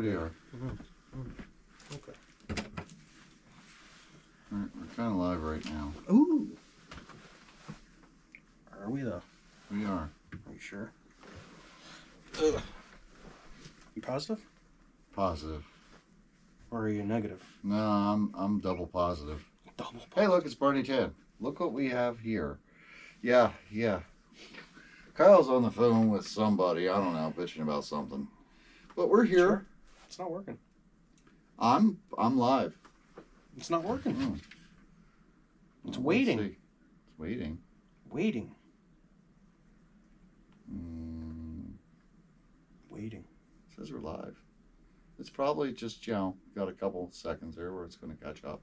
we are. Okay. We're kind of live right now. Ooh. Are we though? We are. Are you sure? Ugh. You positive? Positive. Or are you negative? No, I'm double positive. Double positive. Hey, look, it's Barney 10. Look what we have here. Yeah. Kyle's on the phone with somebody. I don't know, bitching about something. But we're here. Sure. It's not working. I'm live. It's not working. Oh. It's Well, waiting. let's see. It's waiting. Waiting. Mm, Waiting. it says we're live. It's probably just, got a couple seconds there where it's going to catch up.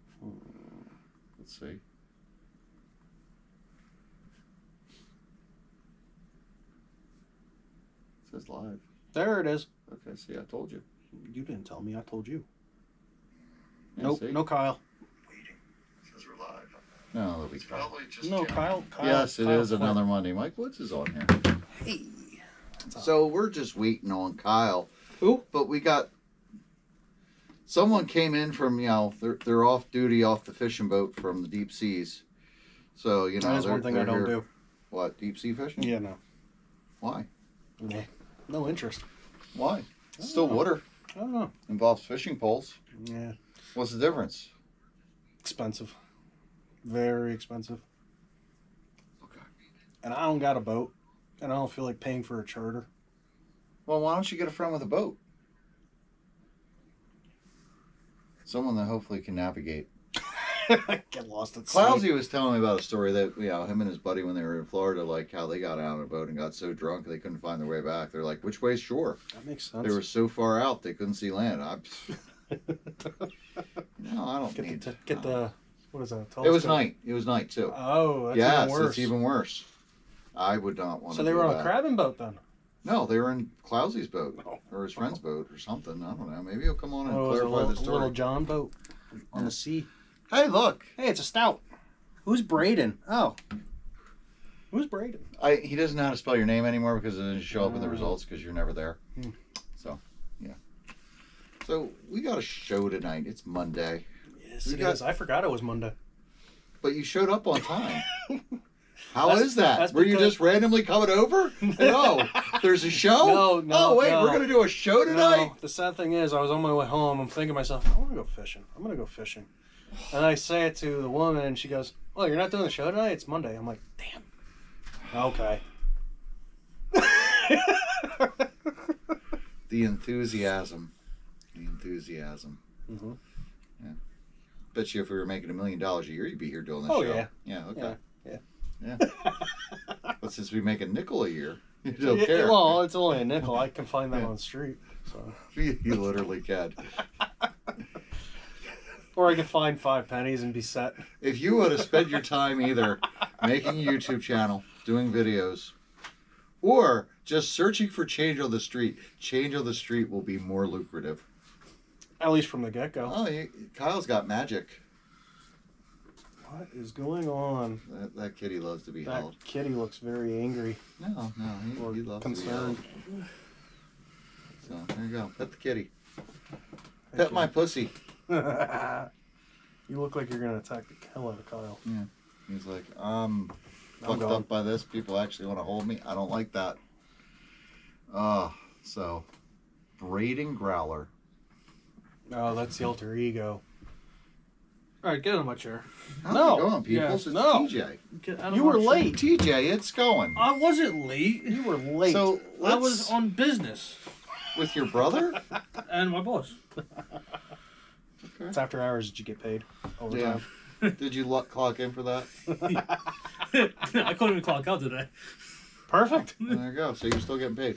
Let's see. It says live. There it is. Okay, see, I told you. You didn't tell me. I told you. Yeah, Nope. see? No Kyle. Waiting. It says we're live. No, that'll be Kyle. Probably just no Kyle. Yes, it Kyle's is another Monday. Mike Woods is on here. Hey. So we're just waiting on Kyle. Who? But we got someone came in from they're off duty off the fishing boat from the deep seas. So that is one thing I don't do. What, deep sea fishing? Yeah, no. Why? Nah. No interest. Why? It's still water. I don't know. Involves fishing poles. Yeah. What's the difference? Expensive. Very expensive. Okay. And I don't got a boat. And I don't feel like paying for a charter. Well, why don't you get a friend with a boat? Someone that hopefully can navigate. Get lost at sea. Clousy was telling me about a story that, him and his buddy, when they were in Florida, like how they got out on a boat and got so drunk they couldn't find their way back. They're like, which way's shore? That makes sense. They were so far out they couldn't see land. I don't need to get the what is that? It was telescope? night. It was night too. Oh, that's yes, even worse. it's even worse. I would not want to. So they do were on that. a crabbing boat then? No, they were in Clousy's boat Oh. or his friend's boat or something. I don't know. Maybe he'll come on and Oh, it was clarify the a story. little John boat on the sea. Hey, look. Hey, it's a stout. Who's Braden? Oh. Who's Braden? He doesn't know how to spell your name anymore because it doesn't show up in the results because you're never there. So, yeah. So we got a show tonight. It's Monday. Yes, it is. I forgot it was Monday. But you showed up on time. How That's- is that? that's Were you because- just randomly coming over? No. There's a show? No, Oh, wait, no. we're going to do a show tonight? No, the sad thing is, I was on my way home. I'm thinking to myself, I want to go fishing. I'm going to go fishing. And I say it to the woman, and she goes, "Oh, you're not doing the show tonight? It's Monday." I'm like, damn. Okay. The enthusiasm. The enthusiasm. Mm-hmm. Yeah. Bet you if we were making $1 million a year, you'd be here doing this Oh, show. yeah. Yeah, okay. Yeah. But since we make a nickel a year, you don't Yeah, care. well, it's only a nickel. I can find that Yeah. on the street. So. You literally can. Or I could find 5 pennies and be set. If you would have spent your time either making a YouTube channel, doing videos, or just searching for Change on the Street, Change on the Street will be more lucrative. At least from the get-go. Oh, Kyle's got magic. What is going on? That kitty loves to be That held. kitty looks very angry. No, Or he loves concerned. to be held. So, there you go. Pet the kitty. Thank Pet you. my pussy. You look like you're going to attack the hell out of Kyle. Yeah. He's like, I'm fucked gone. up by this. People actually want to hold me. I don't like that. So, braiding growler. Oh, that's the alter ego. All right, get on my chair. How's No. it going, people? Yeah. It's No. TJ. Get out of You my were chair. late. TJ, it's going. I wasn't late. You were late. So, I was on business with your brother? and my boss. It's after hours that you get paid. Yeah. Overtime. Did you clock in for that? I couldn't even clock out today. Perfect. There you go. So you're still getting paid.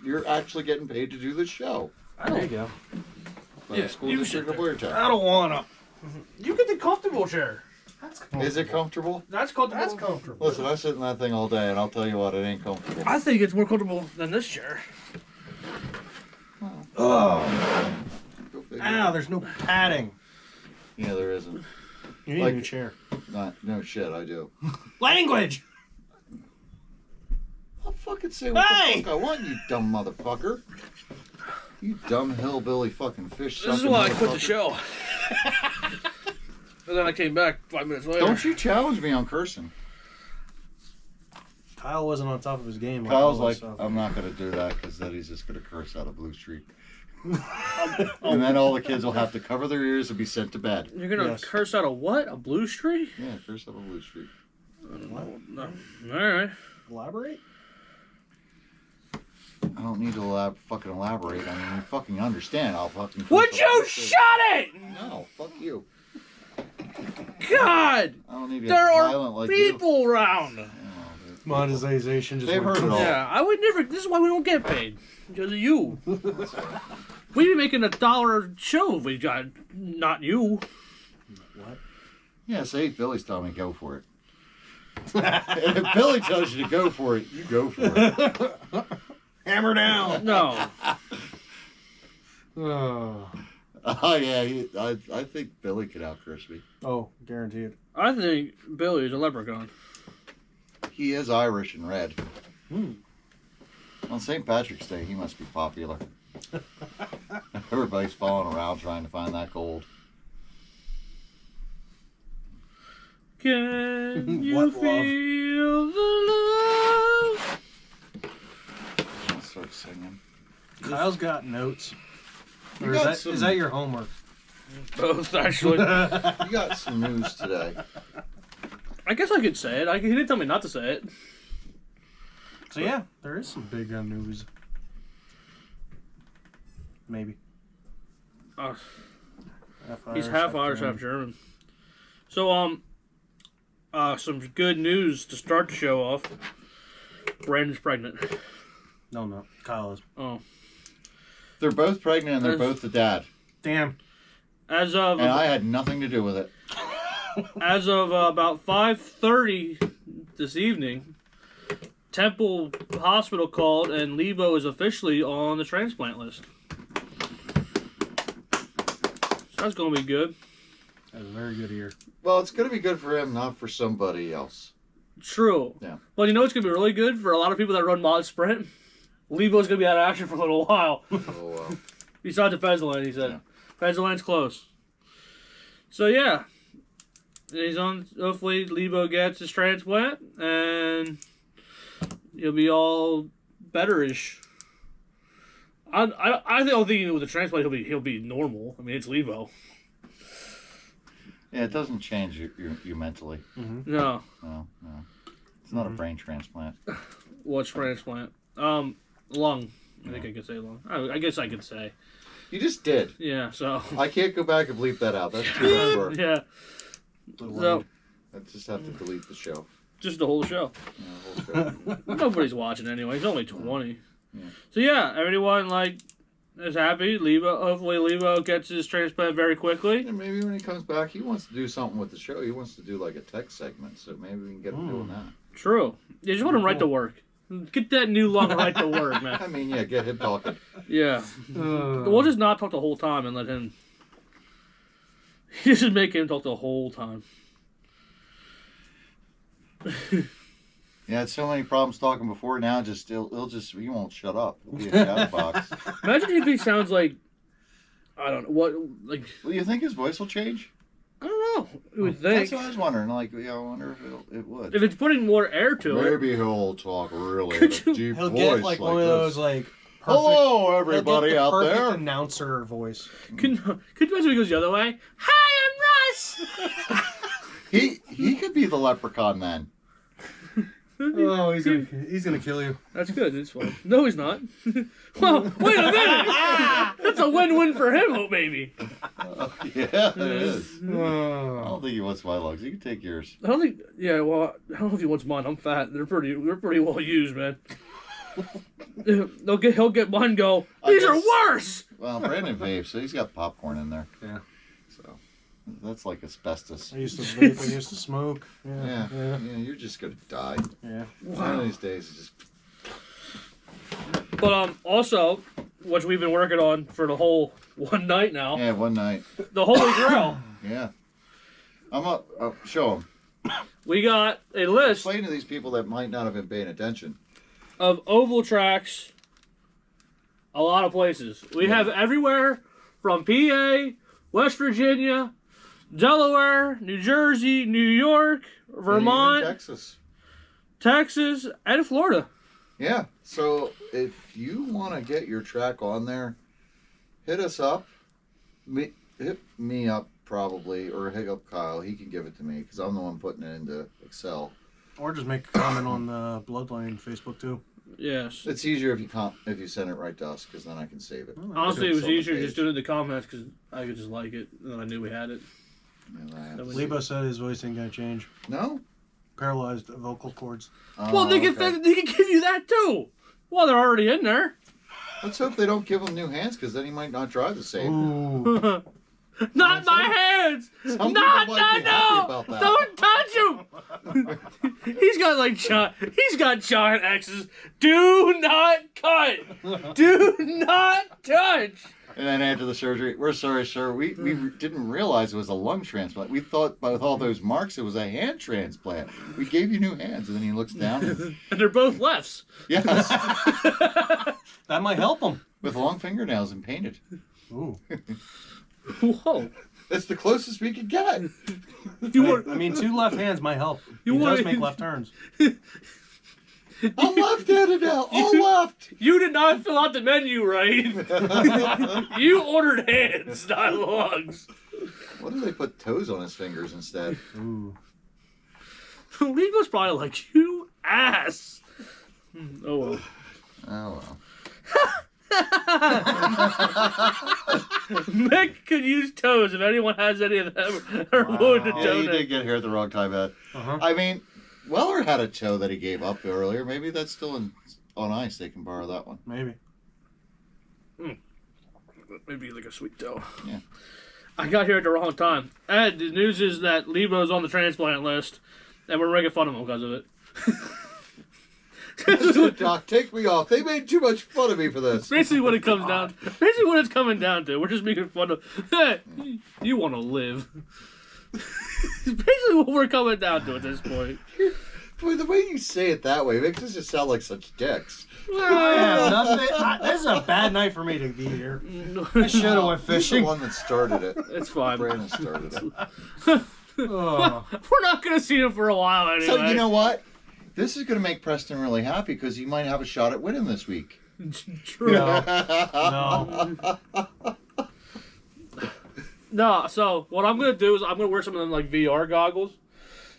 You're actually getting paid to do this show. There you go. By Yeah, the school you district sit of Boyertown. I don't want to. You get the comfortable chair. Is it comfortable? That's comfortable. That's comfortable. Listen, I sit in that thing all day, and I'll tell you what, it ain't comfortable. I think it's more comfortable than this chair. Oh. Go figure. Ow, there's no padding. Yeah, there isn't. You need Like- a new chair. No shit, I do. Language. I'll fucking say what Hey! the fuck I want, you dumb motherfucker. You dumb hillbilly fucking fish. This is sucking why I quit the motherfucker. show. And then I came back 5 minutes later. Don't you challenge me on cursing. Kyle wasn't on top of his game. Kyle's all like, that stuff. I'm not going to do that because then he's just going to curse out of Blue Streak. And then all the kids will have to cover their ears and be sent to bed. You're gonna Yes. curse out a what? A blue streak? Yeah, curse out of Blue Streak. No. All right. Elaborate? I don't need to fucking elaborate. I mean, you fucking understand. I'll fucking. Would curse you out- shut it? No, fuck you. God, I don't need to get there violent are like you. people around. Yeah, Monetization just They've went heard it all. Yeah, I would never. This is why we don't get paid because of you. We'd be making $1 a show if we got not you. What? Yeah, say Billy's telling me go for it. And if Billy tells you to go for it, you go for it. Hammer down! No, Oh, Oh yeah, I think Billy could out-curse me. oh, guaranteed. I think Billy is a leprechaun. He is Irish and red. Hmm. On St. Patrick's Day, he must be popular. Everybody's falling around trying to find that gold. Can you What love? feel the love? I'll start singing. Kyle's got notes. You Or got is some- that your homework? Both actually. You got some news today. I guess I could say it. He didn't tell me not to say it. So yeah, there is some big news. Maybe. Uh, Half He's half Irish, half German. So, some good news to start the show off. Brandon's pregnant. No, Kyle is. Oh. They're both pregnant and they're both the dad. Damn. As of And I had nothing to do with it. about 5:30 this evening, Temple Hospital called and Lebo is officially on the transplant list. So that's gonna be good. That's a very good ear. Well, it's going to be good for him, not for somebody else. True. Yeah. But you know what's gonna be really good for a lot of people that run mod sprint? Lebo's gonna be out of action for a little while. So, Besides the Fezzoline, he said. Yeah. Fezzoline's close. So yeah. He's on. Hopefully Lebo gets his transplant and he'll be all betterish. I don't think with the transplant he'll be normal. I mean it's Lebo. yeah, it doesn't change you mentally. No. No. It's not a brain transplant. What's transplant? Lung. I think I could say lung. I guess I could say. You just did. Yeah. So. I can't go back and bleep that out. That's too much work. Yeah. So I just have to delete the show. just the whole show. Yeah, the whole show. Nobody's watching anyway. It's only 20. Yeah. So yeah, everyone is happy. Hopefully Lebo gets his transplant very quickly. And maybe when he comes back, he wants to do something with the show. He wants to do like a tech segment, so maybe we can get him doing that. True. You just want him right to work. Get that new lung right to work, man. I mean, yeah, get him talking. Yeah. We'll just not talk the whole time and let him. You just make him talk the whole time. Yeah, had so many problems talking before. Now, he won't shut up. He'll be a chatterbox. Imagine if he sounds like, I don't know what, like Well, you think his voice will change? I don't know. You would That's think what I was wondering. Like, I wonder if it would. if it's putting more air to it. Maybe he'll talk really Could in a you- deep He'll voice get like one of this. those like perfect. Hello, he'll get everybody the out perfect there. announcer voice. Could you imagine if he goes the other way? Hi, I'm Russ. He could be the leprechaun then. Oh, he's gonna kill you. That's good. It's fine. No, he's not. Well, wait a minute. That's a win-win for him, oh baby. Yeah, it is. I Oh. don't think he wants my lugs. You can take yours. I don't think. Yeah, well, I don't know if he wants mine. I'm fat. They're pretty well used, man. He'll get mine. And go. These are worse. Well, Brandon vapes, so he's got popcorn in there. Yeah. So that's like asbestos. I used to vape. I used to smoke. Yeah. Yeah. You're just gonna die. Yeah. One of these days, it's just But also, which we've been working on for the whole one night now, yeah. One night. the Holy Grail. Yeah. I'm up. Show him. We got a list Explain to these people that might not have been paying attention. of Oval Tracks A lot of places. We have everywhere from PA, West Virginia, Delaware, New Jersey, New York, Vermont, And even Texas, and Florida. Yeah. So if you want to get your track on there, hit us up. Hit me up probably, or hit up Kyle. He can give it to me because I'm the one putting it into Excel. Or just make a comment on the Bloodline Facebook too. Yes. It's easier if you send it right to us because then I can save it. Honestly, it was It's on the easier page. just doing it in the comments because I could just like it, and then I knew we had it. And I have That to was- save Lebo said his voice ain't gonna change. it. No. Paralyzed vocal cords. Oh, Well, they can okay. they can give you that too. Well, they're already in there. Let's hope they don't give him new hands because then he might not drive the same. Ooh. Not my hands! Some Not, people might be happy about that. Don't touch him! He's got giant X's. Do not cut! Do not touch! And then after the surgery, we're sorry, sir. We didn't realize it was a lung transplant. We thought with all those marks it was a hand transplant. We gave you new hands. And then he looks down. And, And they're both lefts. yes, That might help him. with long fingernails and painted. Ooh. Whoa. That's the closest we could get. You want, I mean, 2 left hands might help. You He does want- make left turns. I'm left-handed now. All left. you did not fill out the menu right. You ordered hands, not lungs. What do they put toes on his fingers instead? Ooh. Lego's probably like, you ass. Oh well. Oh well. Mick could use toes if anyone has any of them are willing to Wow. Yeah, he donate. did get here at the wrong time, Ed. Uh-huh. I mean, Weller had a toe that he gave up earlier. Maybe that's still on ice. They can borrow that one. Maybe. Maybe like a sweet toe. Yeah. I got here at the wrong time. Ed, the news is that Lebo's on the transplant list, and we're making fun of him because of it. Doc, take me off. They made too much fun of me for this. Basically, what it comes down. Basically, what it's coming down to. We're just making fun of. Hey, you want to live. Basically, what we're coming down to at this point. Boy, the way you say it that way makes us just sound like such dicks. Yeah, nothing. This is a bad night for me to be here. I should have went He's the fishing. one that started it. It's fine. Brandon started it. Oh. We're not gonna see him for a while anyway. So you know what? This is going to make Preston really happy because he might have a shot at winning this week. True. No. No. No, so what I'm gonna do is I'm gonna wear some of them like VR goggles,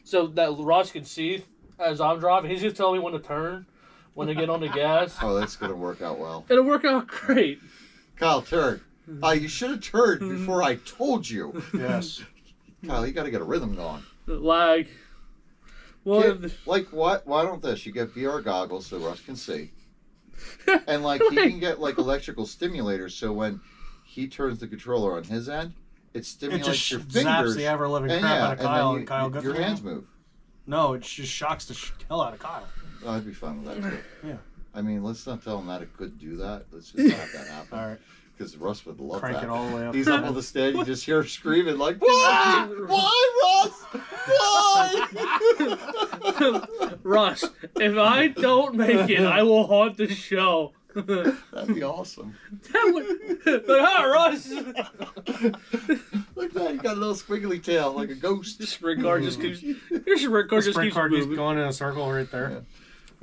so that Russ can see as I'm driving. He's just telling me when to turn, when to get on the gas. Oh, that's going to work out well. It'll work out great. Kyle, turn. You should have turned before I told you. Yes. Kyle, you got to get a rhythm going. Like, well, Get, like what? Why don't this? You get VR goggles so Russ can see, and like he can get like electrical stimulators so when he turns the controller on his end, it It stimulates just your zaps fingers. the ever living And crap yeah, out of and Kyle, then and Kyle gets your the hands move. No, it just shocks the hell out of Kyle. Oh, I'd be fine with that too. Yeah. I mean, let's not tell him that it could do that. Let's just not have that happen. All right. Because Russ would love Crank that. it all the way up. He's up on the stand. You just hear him screaming like, "Why? Why, Russ? Why?" Russ, if I don't make it, I will haunt the show. That'd be awesome. That would, like, hi, Russ. Look at that. He got a little squiggly tail like a ghost. The sprint car just keeps. Your sprint car The just sprint keeps car keeps moving. going in a circle right there.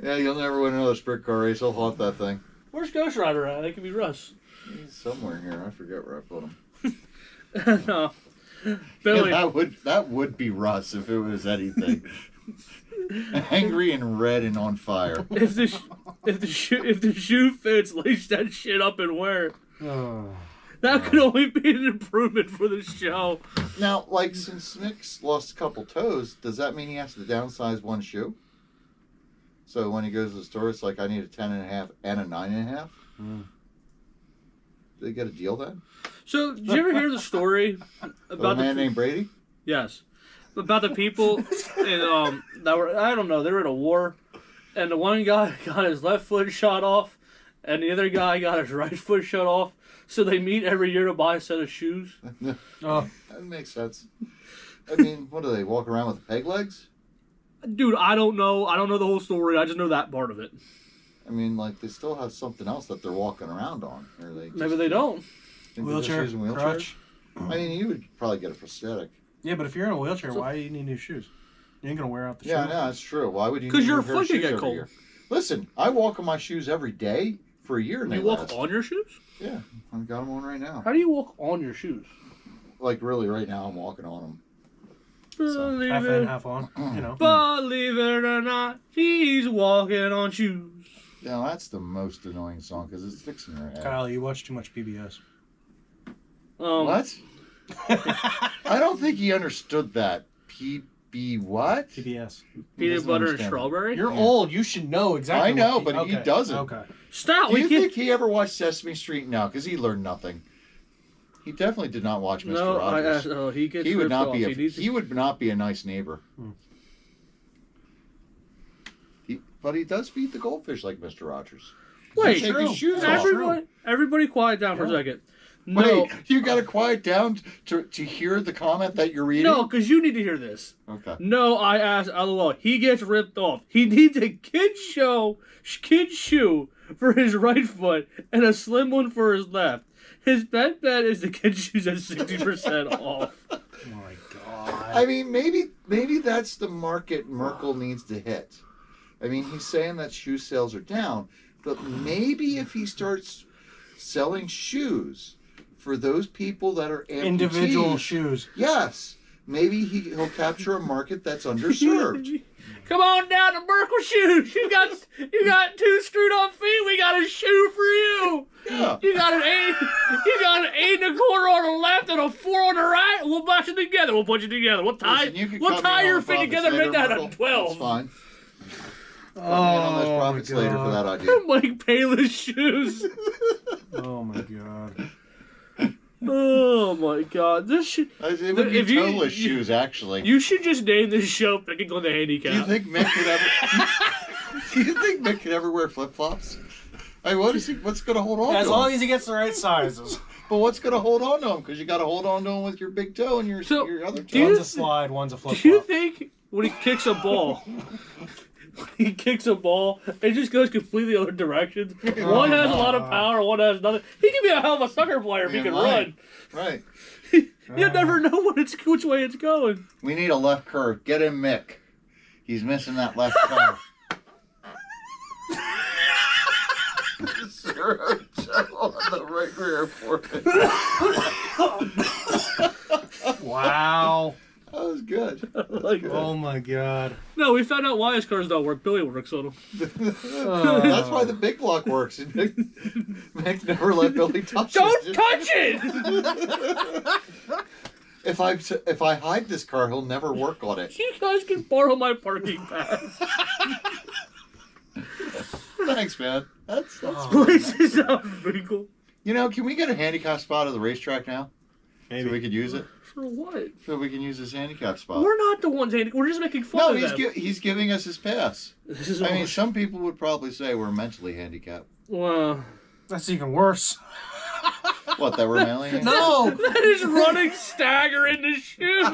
Yeah, you'll never win another sprint car race. He'll haunt that thing. Where's Ghost Rider at? That could be Russ. He's somewhere here. I forget where I put him. No. Yeah, Billy. that would be Russ if it was anything. Angry and red and on fire. If the shoe fits, lace that shit up and wear it. Oh. That could only be an improvement for the show. Now, like, since Nick's lost a couple toes, does that mean he has to downsize one shoe? So when he goes to the store, it's like, I need a 10.5 and a 9.5? Mm. Do they get a deal then? So, did you ever hear the story Of a about man named Brady? Yes, about the people in, that were, I don't know, they were in a war, and the one guy got his left foot shot off, and the other guy got his right foot shot off. So they meet every year to buy a set of shoes. Oh. That makes sense. I mean, what do they walk around with peg legs? Dude, I don't know. I don't know the whole story. I just know that part of it. I mean, like they still have something else that they're walking around on, or they Maybe they don't. think they're just Wheelchair, using wheelchairs. crutch. I mean, you would probably get a prosthetic. Yeah, but if you're in a wheelchair, why do you need new shoes? You ain't gonna wear out the Yeah, shoes. no, that's true. Why would you? 'Cause need your a pair of foot can shoes get every cold. year? Listen, I walk in my shoes every day for a year, and You they walk last. on your shoes? Yeah, I've got them on right now. How do you walk on your shoes? Like really, right now, I'm walking on them. So, Believe Half it. in, half on. You know. Believe it or not, he's walking on shoes. Yeah, that's the most annoying song because it sticks in your head. Kyle, you watch too much PBS. What? I don't think he understood that. PB what? PBS. Peanut doesn't butter and understand strawberry? You're Yeah. old. You should know exactly. I know, what but he doesn't. Okay. Stop! Do We you can't. think he ever watched Sesame Street? No, because he learned nothing. He definitely did not watch Mr. No, Rogers. he gets He would ripped not off. be. He needs He would not be a nice neighbor. But he does feed the goldfish like Mr. Rogers. Wait, Take his shoes off. everybody quiet down for a Yeah. second. No, Wait, you got to quiet down to hear the comment that you're reading? no, because you need to hear this. Okay. No, I asked LOL. He gets ripped off. He needs a kid shoe for his right foot and a slim one for his left. His bet is the kid shoes at 60% off. Oh my god. I mean, maybe that's the market Merkel needs to hit. I mean, he's saying that shoe sales are down, but maybe if he starts selling shoes for those people that are amputees, Individual shoes. yes, maybe he'll capture a market that's underserved. Come on down to Merkle Shoes. You got 2 screwed up feet. We got a shoe for you. Yeah. You got an 8. You got an 8 and a quarter on the left and a 4 on the right. We'll mash it together. We'll put you together. We'll tie. Listen, you can We'll cut me tie in your on feet profits together. later, Make that Merkel. a 12. That's fine. Cut me in Oh on those profits later for that idea. Mike Payless shoes. Oh my god. Oh my god. This should. It would be If you- toeless shoes, actually. You should just name this show Picking on the Handicap. Do you think Mick could ever? Do you think Mick could ever wear flip flops? I mean, what's going to hold on As to long him? as he gets the right sizes. But what's going to hold on to him? Because you got to hold on to him with your big toe and your other toe. One's a slide, one's a flip Do you flop. think when he kicks a ball, it just goes completely other directions? One has a lot of power, one has nothing. He can be a hell of a soccer player if he Yeah, can right. run. Right. You never know which way it's going. We need a left curve. Get him, Mick. He's missing that left curve. Zero on the right rear forehead. Wow. That was good. Like, Oh my god. no, we found out why his cars don't work. Billy works on them. That's why the big block works. Mick never let Billy touch Don't it. touch it! If I hide this car, he'll never work on it. You guys can borrow my parking pass. Thanks, man. That's Oh. This is sounds pretty cool. You know, can we get a handicap spot at the racetrack now? Maybe. So we could use it? For what? So we can use this handicap spot. We're not the ones. We're just making fun No, of he's them. he's giving us his pass. This is I all- mean, some people would probably say we're mentally handicapped. Wow. That's even worse. What, that we're mentally handicapped? No! That is running stagger in the shoes.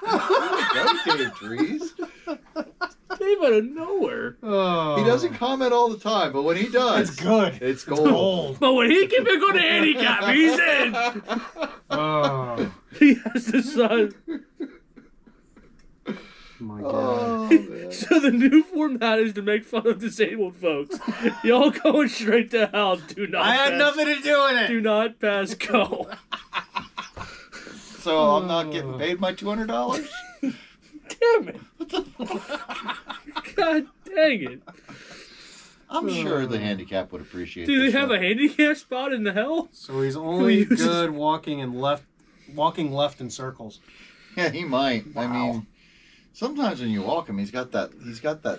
Go, Dave Trees. Came out of nowhere. Oh. He doesn't comment all the time, but when he does, It's good. It's gold. Gold. But when he can pick on the handicap, he's in. Oh. He has the sun. My Oh, god. man. So the new format is to make fun of disabled folks. Y'all going straight to hell. Do not. I had pass- nothing to do with it. Do not pass go. So I'm not getting paid my $200? Damn it. God dang it. I'm sure the handicap would appreciate Do they this have show. a handicap spot in the hell? So he's only Who uses- good walking left in circles. Yeah, he might. I Wow. mean, sometimes when you walk him, he's got that.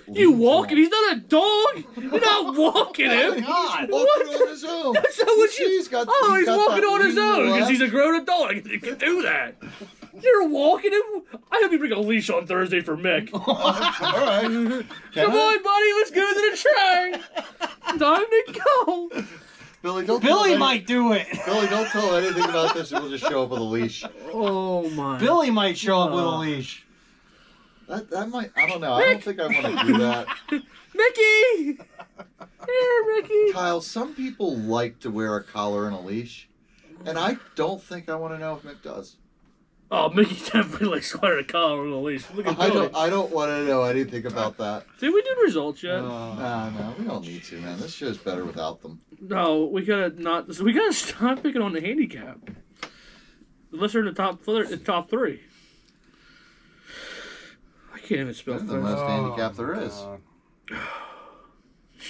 You walking? He's not a dog. You're not walking Oh, him. God, What? walking on his own. That's not what See, you. he's got- Oh, he's got walking that on his lean own because left. he's a grown adult. He can do that. You're walking him. I hope you bring a leash on Thursday for Mick. All right. Come on, buddy. Let's go to the track. Time to go. Billy, don't Billy tell might do it. Billy, don't tell anything about this. We'll just show up with a leash. Oh my. Billy might show up with a leash. That might. I don't know. I don't think I want to do that. Mickey! Here, Mickey! Kyle, some people like to wear a collar and a leash, and I don't think I want to know if Mick does. Oh, Mickey definitely likes wearing a collar and a leash. Look at I Billy. don't want to know anything about that. Did we do results yet? No, we don't need to, man. This show's better without them. No, we gotta stop picking on the handicap. Unless they're in the top three. I can't even spell That's the things. most handicap there is. God.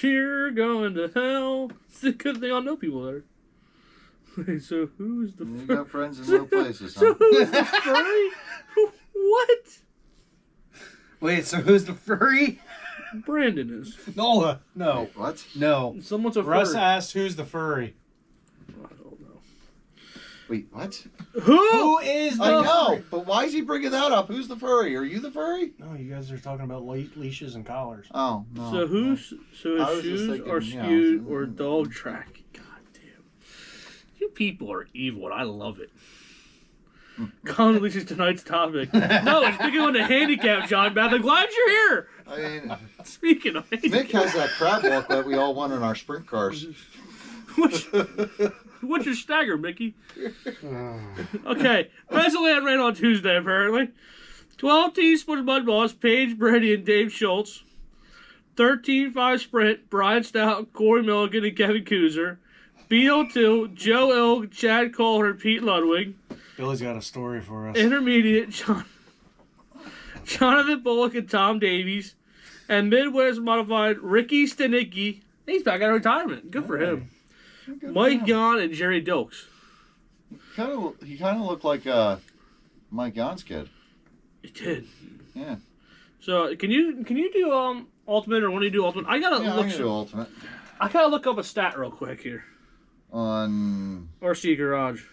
You're going to hell. It's a good thing I know people there. Wait, so who's the You got friends in low places, So huh? who's the furry? What? Wait, so who's the furry? Brandon is. No. Wait, what? No. Someone's a Russ furry. asked who's the furry. I don't know. Wait, what? Who? is the I know, but why is he bringing that up? Who's the furry? Are you the furry? No, you guys are talking about leashes and collars. Oh, no. So who's I his was just shoes thinking, are you know, skewed or dog track? God damn. You people are evil and I love it. Colin Leach is tonight's topic. No, it's picking on the handicap, John Beth. I'm glad you're here. I mean, Speaking of Mick handicap, has that crab walk that we all won in our sprint cars. what's your stagger, Mickey? Okay, President ran on Tuesday, apparently. 12 teaspoons Mud Boss, Paige Brady, and Dave Schultz. 13-5 Sprint, Brian Stout, Corey Milligan, and Kevin Kuzer. BO2, Joe Ilg, Chad Kohler, and Pete Ludwig. Billy's got a story for us. Intermediate, Jonathan Bullock and Tom Davies. And Midwest Modified, Ricky Stanicki. He's back out of retirement. Good for him. Mike Gahn and Jerry Dilks. He kind of looked like Mike Gahn's kid. It did. Yeah. So can you do ultimate or when you do ultimate? I gotta Yeah, I'm look. gonna do ultimate I gotta look up a stat real quick here. on. RC Garage.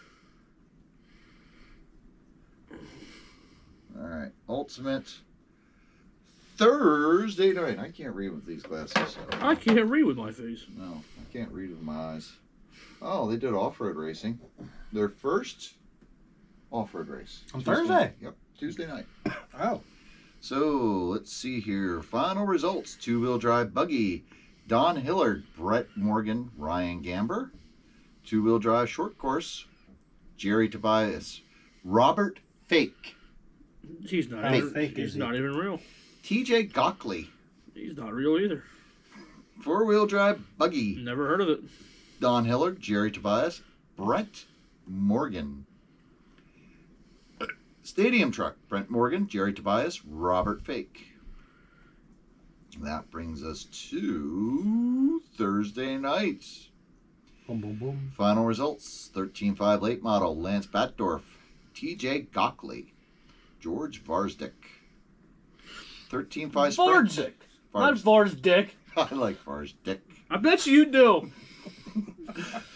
All right, ultimate Thursday night. I can't read with these glasses. So. I can't read with my face. No, I can't read with my eyes. Oh, they did off-road racing. Their first off-road race. On Tuesday Thursday? night. Yep, Tuesday night. Oh. So, let's see here. Final results. Two-wheel drive buggy. Don Hillard, Brett Morgan, Ryan Gamber. Two-wheel drive short course. Jerry Tobias. Robert Fake. He's not. How Even, fake he's is he? not even real. TJ Gockley. He's not real either. Four-wheel drive buggy. Never heard of it. Don Hillard, Jerry Tobias, Brent Morgan. Stadium truck, Brent Morgan, Jerry Tobias, Robert Fake. That brings us to Thursday night. Boom, boom, boom. Final results, 13.5 late model, Lance Batdorf, TJ Gockley, George Varsdick. 13.5 sprint. Varzik. Not Varsdick. I like Varsdick. I bet you do.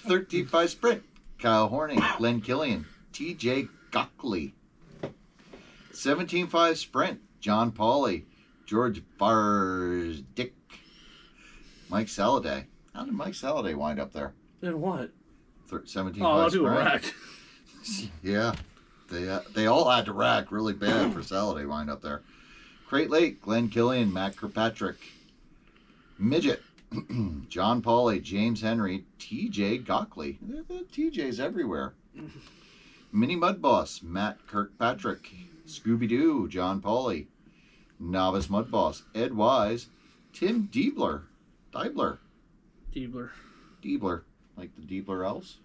13.5 sprint, Kyle Horning, Glenn Killian, TJ Gockley. 17.5 sprint, John Pauley, George Varsdick, Mike Saladay. How did Mike Saladay wind up there? Then what? 17.5 Oh, I'll do a sprint. rack. Yeah, they all had to rack really bad for Saladay wind up there. Crate Lake, Glenn Killian, Matt Kirkpatrick. Midget, John Pauley, James Henry, TJ Gockley. There are TJs everywhere. Mini Mud Boss, Matt Kirkpatrick. Scooby Doo, John Pauley. Novice Mud Boss, Ed Wise. Tim Diebler. Diebler. Like the Diebler elves.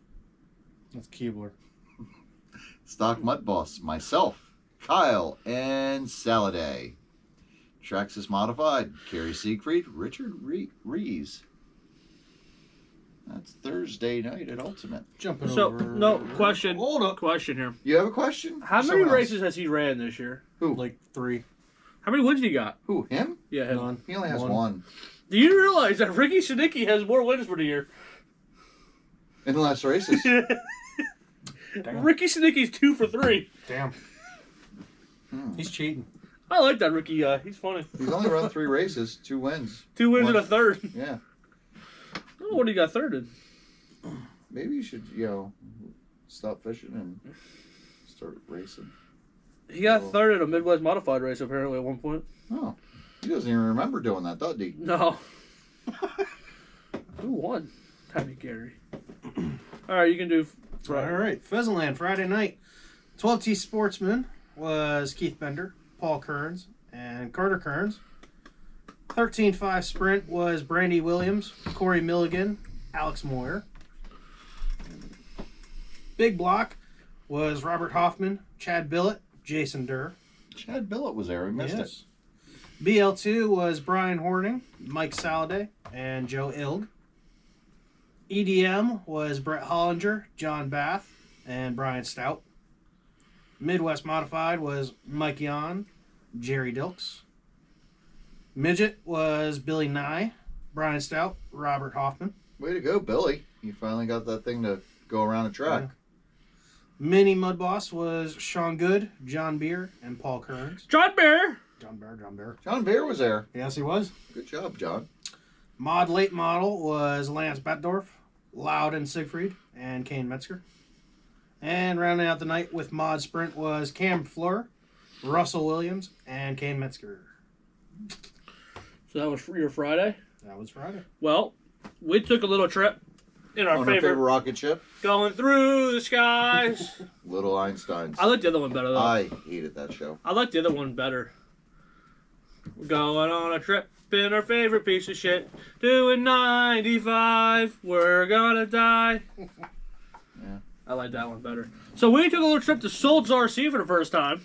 That's Keebler. Stock Mud Boss, myself, Kyle, and Saladay. Traxxas Modified, Kerry Siegfried, Richard Rees. That's Thursday night at Ultimate. Jumping So, over. no, question. Hold up. Question here. You have a question? How many Someone else. races has he ran this year? Like 3. How many wins he got? Who, him? Yeah, him. None. He only has one. Do you realize that Ricky Stanicki has more wins for the year? In less races. Damn. Ricky Stanicki's 2 for 3. Damn. He's cheating. I like that Ricky guy. He's funny. He's only run 3 races, 2 wins. 2 wins One- and a third. Yeah. I don't know what he got third in. Maybe you should, stop fishing and start racing. He got third in a Midwest Modified race apparently at one point. Oh, he doesn't even remember doing that, does he? No. Who won? Tiny Gary. All right, you can do. All right, Pheasantland Friday night. 12T Sportsman was Keith Bender, Paul Kearns, and Carter Kearns. 13.5 Sprint was Brandy Williams, Corey Milligan, Alex Moyer. Big Block was Robert Hoffman, Chad Billett, Jason Durr. Chad Billett was there. We missed it. BL2 was Brian Horning, Mike Saladay, and Joe Ilg. EDM was Brett Hollinger, John Bath, and Brian Stout. Midwest Modified was Mike Yon, Jerry Dilks. Midget was Billy Nye, Brian Stout, Robert Hoffman. Way to go, Billy. You finally got that thing to go around a track. Yeah. Mini Mud Boss was Sean Good, John Beer, and Paul Kearns. John Bear. John Beer. John Beer was there. Yes, he was. Good job, John. Mod Late Model was Lance Bettdorf, Loud and Siegfried, and Kane Metzger. And rounding out the night with Mod Sprint was Cam Fleur, Russell Williams, and Kane Metzger. So that was for your Friday? That was Friday. Well, we took a little trip in our On favorite rocket ship, going through the skies. Little Einsteins. I like the other one better, though. I hated that show. I like the other one better. We're going on a trip in our favorite piece of shit. Doing 95. We're gonna die. Yeah. I like that one better. So we took a little trip to Solds RC for the first time.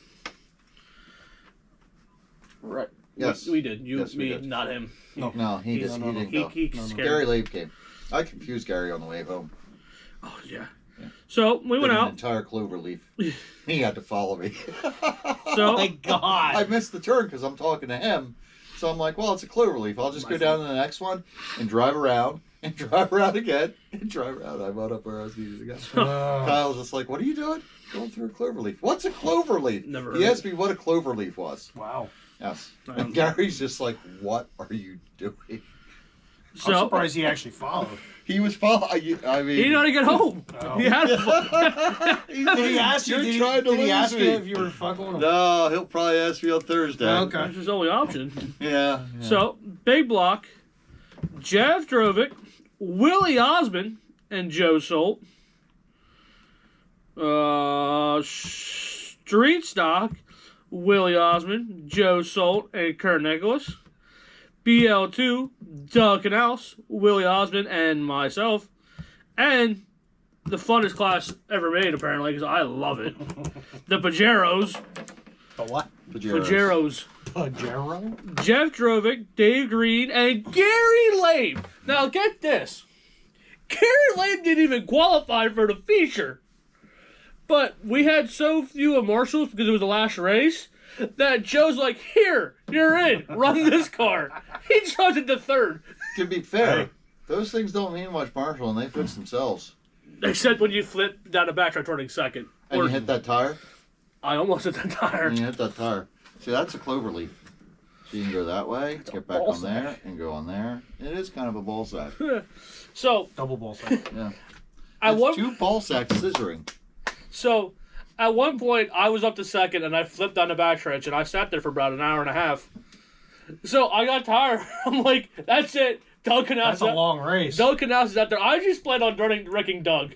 Right. Yes. We did. You, Yes, we me, did. not him. No, he didn't go. He scared Gary me. Labe came. I confused Gary on the way home. Oh, yeah. Yeah. So we went Did an out. entire clover leaf. He had to follow me. So, My God. I missed the turn because I'm talking to him. So I'm like, well, it's a clover leaf. I'll just go down to the next one and drive around and drive around again and drive around. I wound up where I was needed to go. Kyle's just like, what are you doing? Going through a clover leaf. What's a clover leaf? Never He heard asked me what a clover leaf was. Wow. Yes. I don't And Gary's just like, what are you doing? I'm surprised he actually followed. He was following. I mean, he didn't know to get home. Oh. He had to Did he ask you? You're Did trying to he lose ask me. you if you were fucking with him? No, he'll probably ask me on Thursday. Okay. That's his only option. Yeah. So, Big Block, Jeff Drovic, Willie Osmond, and Joe Solt. Street Stock, Willie Osmond, Joe Solt, and Kurt Nicholas. BL2, Doug Canals, Willie Osmond, and myself. And the funnest class ever made, apparently, because I love it. The Pajeros. The what? Pajeros. Pajero? Jeff Drovic, Dave Green, and Gary Lame. Now get this. Gary Lame didn't even qualify for the feature. But we had so few of Marshalls because it was the last race that Joe's like, here, you're in. Run this car. He drives it to third. To be fair, Hey. those things don't mean much, Marshall, and they fix themselves. Except when you flip down the backtrack turning second. And Or you hit that tire, I almost hit the tire. and you hit that tire. See, that's a clover leaf. So you can go that way, get back ball on there, and go on there. It is kind of a ball sack. So, Double ball sack. Yeah. I It's want. two ball sacks scissoring. So, at one point, I was up to second, and I flipped down the backstretch, and I sat there for about an hour and a half. So, I got tired. I'm like, that's it. Doug Canals. That's a long race. Doug Canals is out there. I just planned on wrecking Doug.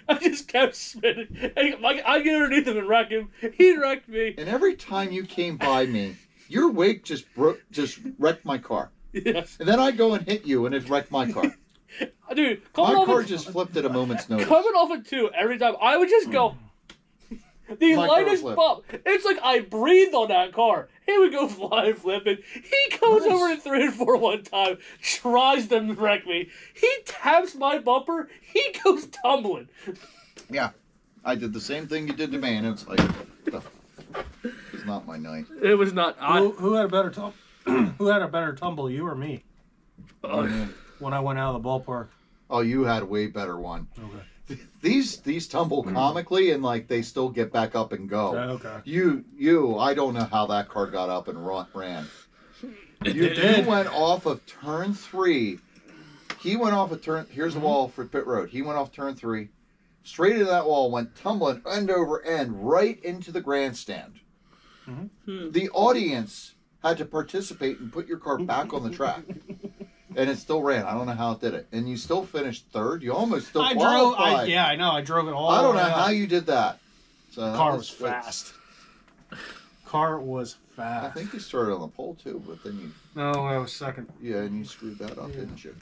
I just kept spinning. And I get underneath him and wreck him. He wrecked me. And every time you came by me, your wake just wrecked my car. Yes. And then I go and hit you, and it wrecked my car. Dude, My car just flipped at a moment's notice. coming off it too, every time I would just go the My car lightest flipped. bump. It's like I breathed on that car. He would go flying flipping. He goes Nice. over to 3 and 4 one time, tries to wreck me. He taps my bumper, he goes tumbling. Yeah. I did the same thing you did to me, and it's like, it's not my night. It was not Who had a better Who had a better tumble, you or me? When I went out of the ballpark. Oh, you had a way better one. Okay. These tumble comically, and like they still get back up and go. Okay. You, I don't know how that car got up and ran. You did. went off of turn 3. He went off of turn. Here's the wall for pit road. He went off turn 3, straight into that wall, went tumbling end over end right into the grandstand. The audience had to participate and put your car back on the track. And it still ran. I don't know how it did it. And you still finished third. You almost still qualified. Yeah, I know. I drove it all. I don't know the way how up. you did that. So The that car was fast. Car was I fast. think you started on the pole too, but then you No, I was second. and you screwed that up, didn't you?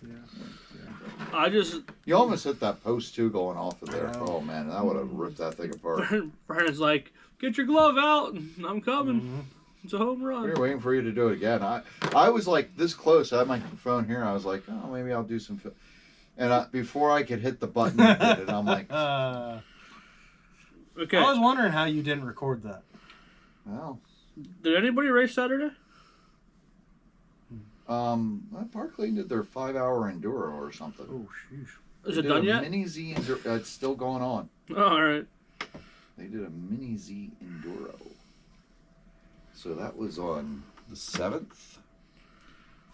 I just You almost hit that post too going off of there. I know. Oh man, that would have ripped that thing apart. Brandon's like, get your glove out. I'm coming. Mhm. It's a home We run. were waiting for you to do it again. I was like this close. I had my phone here. I was like, oh, maybe I'll do some. And before I could hit the button, you did it. I'm like, Okay. I was wondering how you didn't record that. well, Did anybody race Saturday? Park Lane did their 5-hour enduro or something. Oh, sheesh. Is They it did done a yet? Mini Z enduro. It's still going on. Oh, all right. They did a Mini Z enduro. So that was on the 7th.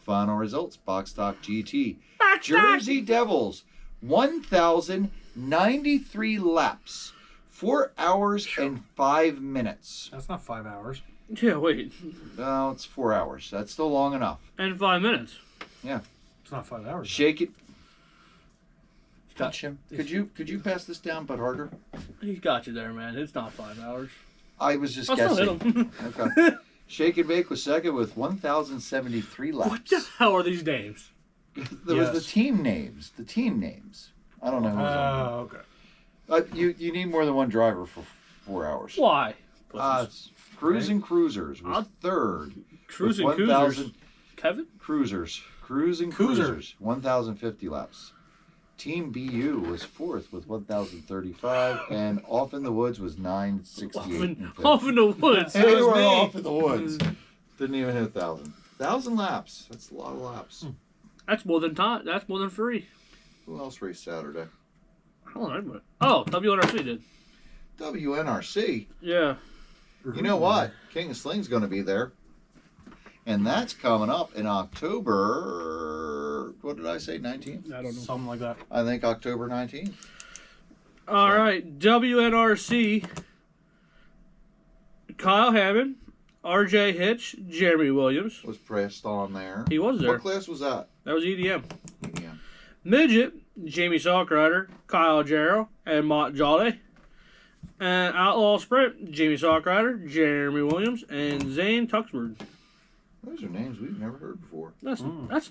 Final results: Box Stock GT. Jersey Devils, 1,093 laps, 4 hours and 5 minutes. That's not 5 hours. Yeah, wait. No, it's 4 hours. That's still long enough. And 5 minutes. It's not 5 hours. Shake it. Touch him. Could you pass this down, but harder? He got you there, man. It's not 5 hours. I was just I'll still guessing. hit him. Okay. Shake and Bake was second with 1,073 laps. What the hell are these names? There was the Yes. team names. The team names. I don't know who's on. Oh, okay. You need more than one driver for 4 hours. Why? Cruising Cruisers was I'll- third. Cruising with Cruisers. 1,000 Kevin? Cruisers. Cruising Cruisers. 1,050 laps. Team BU was fourth with 1,035, and Off in the Woods was 968. Off in the woods. That Hey, was we're me. off in the woods. Didn't even hit 1,000. 1,000 laps. That's a lot of laps. That's more than time. That's more than 3. Who else raced Saturday? I don't know. Oh, WNRC did. WNRC. Yeah. You know what? King of Sling's going to be there. And that's coming up in October. What did I say? 19th? I don't know. Something like that. I think October 19th. All right. WNRC. Kyle Hammond, RJ Hitch, Jeremy Williams. Was pressed on there. He was there. What class was that? That was EDM. Yeah. Midget, Jamie Salkrider, Kyle Jarrell, and Mott Jolly. And Outlaw Sprint, Jamie Salkrider, Jeremy Williams, and Zane Tuxford. Those are names we've never heard before. That's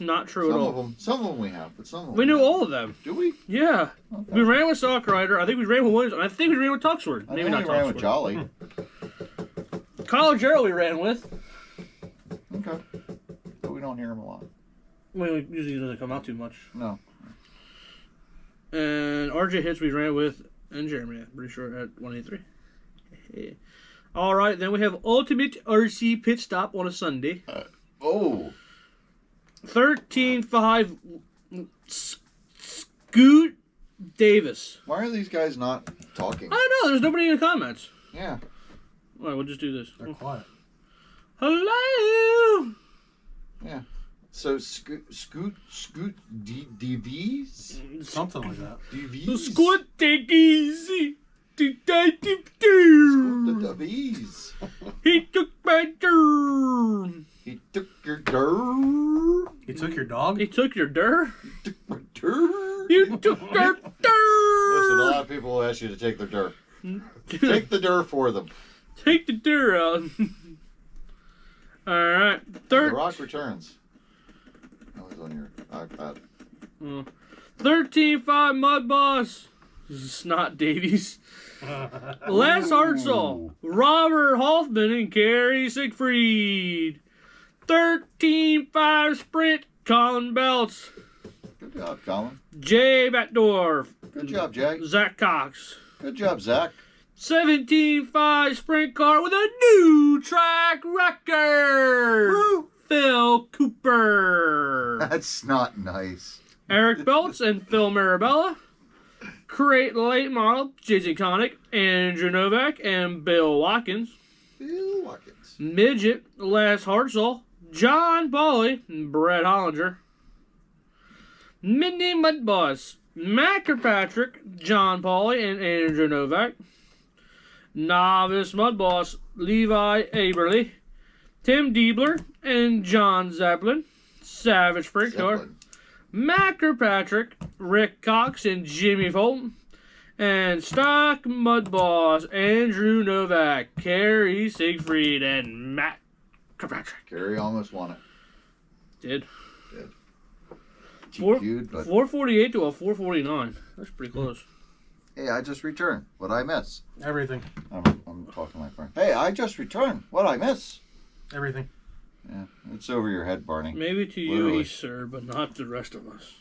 not true Some at of all. them we have, but some of them We knew haven't. all of them. Do we? Yeah. Okay. We ran with Salkrider. I think we ran with Williams. And I think we ran with Tuxford. I Maybe know not we ran with Tuxford. Jolly. Kyle Jarrell we ran with. Okay. But we don't hear him a lot. Well, he usually doesn't come out too much. No. And RJ Hits we ran with, and Jeremy, I'm pretty sure, at 183. All right, then we have Ultimate RC Pit Stop on a Sunday. Oh. 13.5 Scoot Davis. Why are these guys not talking? I don't know, there's nobody in the comments. Yeah. All right, we'll just do this. They're quiet. Hello! So Scoot DVs? Something like that. DVs? Squat take easy. The DVs. He took my turn. He took your dirt. He took your dog? He took your dir. Took my dirt. You took our Listen, a dir. lot of people will ask you to take their dirt. Take the dirt for them. Take the dir out. All right, The Rock returns. That was on your iPad. 13.5 Mud Boss. Snot Davies. Les Hartzell, Robert Hoffman, and Kerry Siegfried. 13.5 Sprint, Colin Belts. Good job, Colin. Jay Batdorf, Good job, Jay. Zach Cox. Good job, Zach. 17.5 Sprint car with a new track record. Woo! Phil Cooper. That's not nice. Eric Belts and Phil Marabella. Crate late model, JJ Connick, Andrew Novak, and Bill Watkins. Bill Watkins. Midget, Les Hartzell, John Pauly, and Brett Hollinger. Mini Mud Boss, Matt Kirkpatrick, John Pauly, and Andrew Novak. Novice Mud Boss, Levi Aberly, Tim Diebler, and John Zeppelin. Savage Sprint Car. Zeppelin. Matt Kirkpatrick, Rick Cox, and Jimmy Fulton. And Stock Mud Boss, Andrew Novak, Kerry Siegfried, and Matt Kirkpatrick. Gary almost won it. Did. GQ'd, but 448 to a 449. That's pretty close. hey, I just returned. What'd I miss? Everything. I'm talking to my friend. Hey, I just returned. What'd I miss? Everything. Yeah, it's over your head, Barney. Maybe to Literally. you, sir, but not the rest of us.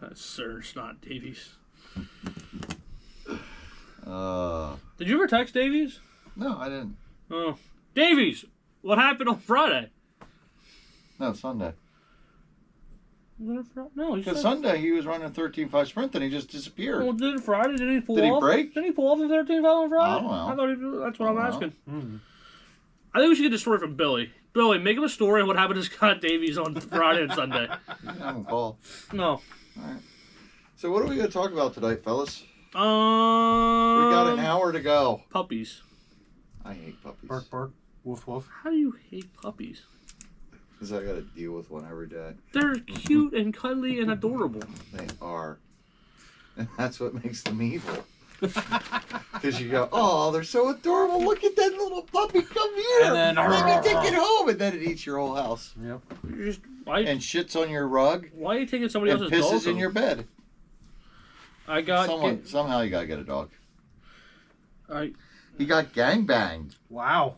That's Sir, it's not Davies. Did you ever text Davies? No, I didn't. Oh. Davies, what happened on Friday? No, Sunday. No, he Because said. Sunday he was running 13.5 sprint, and he just disappeared. Well, did Friday? Did he pull Did he off? break? Did he pull off the 13 foul on Friday? I don't know. I thought he. That's what I'm I don't asking. Mm. I think we should get the story from Billy. Billy, make him a story on what happened to Scott Davies on Friday and Sunday. You can have him call. No. So what are we going to talk about tonight, fellas? We We got an hour to go. Puppies. I hate puppies. Bark, bark. Woof, woof. How do you hate puppies? Because I got to deal with one every day. They're cute and cuddly and adorable. They are. And that's what makes them evil. Because you go, oh, they're so adorable. Look at that little puppy. Come here. And then, Let me take it home. And then it eats your whole house. Yep. You're just, why And shits on your rug. are you taking somebody And else's dog? pisses in home? your bed. I got. Somehow you got to get a dog. I He got gangbanged Wow.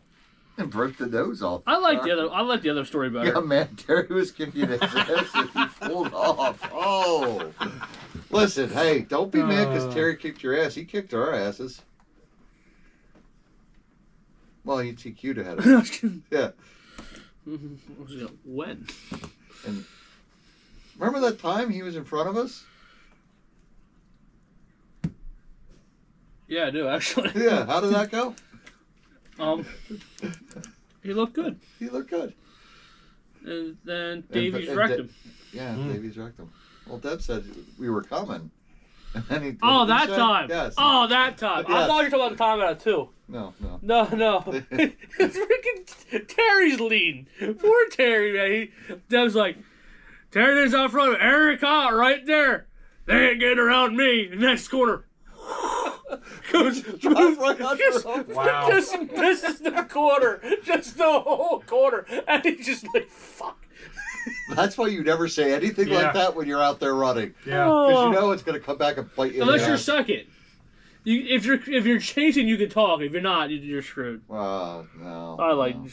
and broke the nose off. like the other. I like the other story better. Yeah, man, Terry was kicking his ass and he pulled off. Oh. Listen, hey, don't be mad because Terry kicked your ass. He kicked our asses. Well, he TQ'd ahead of us. Yeah. When? And remember that time he was in front of us? Yeah, I do actually. Yeah, how did that go? He looked good, He looked good. and then Davies and wrecked him. Yeah, Davies wrecked him. Well, Deb said we were coming. And then he, Oh, what did he that say? time. Yes. Oh, that time. I Yes. thought you were talking about the time out of two. No, no. No. It's freaking Terry's leading. Poor Terry, man. Deb's like, Terry is out front. Eric out right there. They ain't getting around me. Next corner. Goes Drive right under him. Wow. Just misses the corner. Just the whole corner. And he's just like, fuck. That's why you never say anything Yeah. like that when you're out there running. Yeah. Because you know it's going to come back and bite you. in Unless the you're ass. second. If you're chasing, you can talk. If you're not, you're screwed. No. I like. no.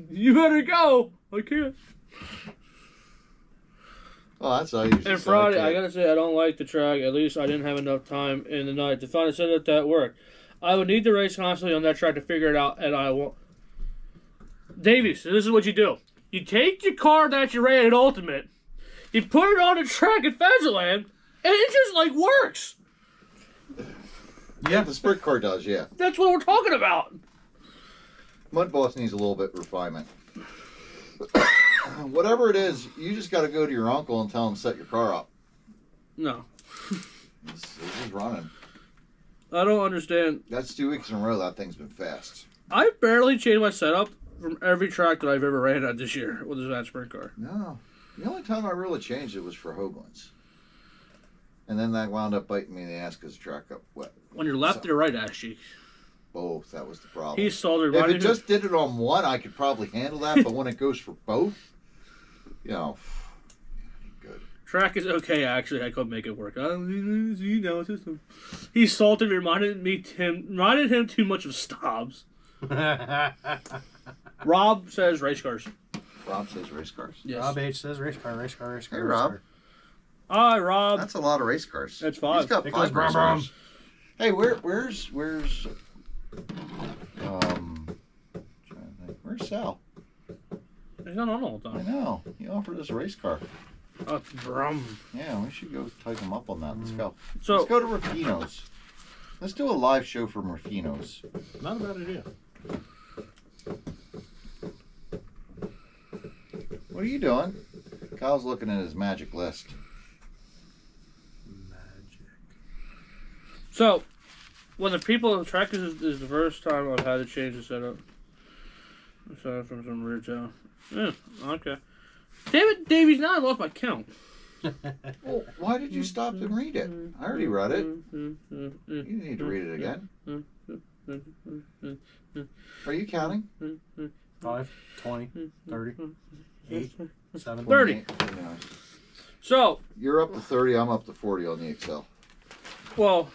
You better go. I can't. Oh, that's how you used to And say, Friday, okay. I gotta say, I don't like the track. At least I didn't have enough time in the night to find a setup that worked. I would need to race constantly on that track to figure it out, and I won't. Davies, so this is what you do. You take your car that you ran at Ultimate, you put it on the track at Fezziland, and it just, like, works. Yeah, the sprint car does, yeah. That's what we're talking about. Mud Boss needs a little bit refinement. Whatever it is, you just got to go to your uncle and tell him to set your car up. No. This is running. I don't understand. That's 2 weeks in a row that thing's been fast. I barely changed my setup from every track that I've ever ran at this year with that sprint car. No. The only time I really changed it was for Hoagland's. And then that wound up biting me in the ass because the track got wet. On your left or right ass cheek. Both. That was the problem. He stalled If it just did it on one, I could probably handle that. But when it goes for both, you know, good. Track is okay, actually. I couldn't make it work. System. He salted, reminded him too much of Stobbs. Rob says race cars. Rob says race cars. Yes. Rob H says race car, race car, race car. Hey, race Rob. car. Hi, Rob. That's a lot of race cars. That's five. He's got It 5 goes race brum, brum. cars. Hey, where's where's Sal? He's not on all the I time. know. He offered us a race car. Oh, brum. Yeah, we should go type him up on that. Let's go. So, Let's go to Rufino's. Let's do a live show from Rufino's. Not a bad idea. What are you doing? Kyle's looking at his magic list. When the people track is the first time I've had to change the setup. Aside from some weird town. Yeah, okay. Damn it, Davies, now I lost my count. Well, why did you stop and read it? I already read it. You need to read it again. Are you counting? 5, 20, 30, 8, 7, 30. Yeah. So, You're up to 30. I'm up to 40 on the Excel. well,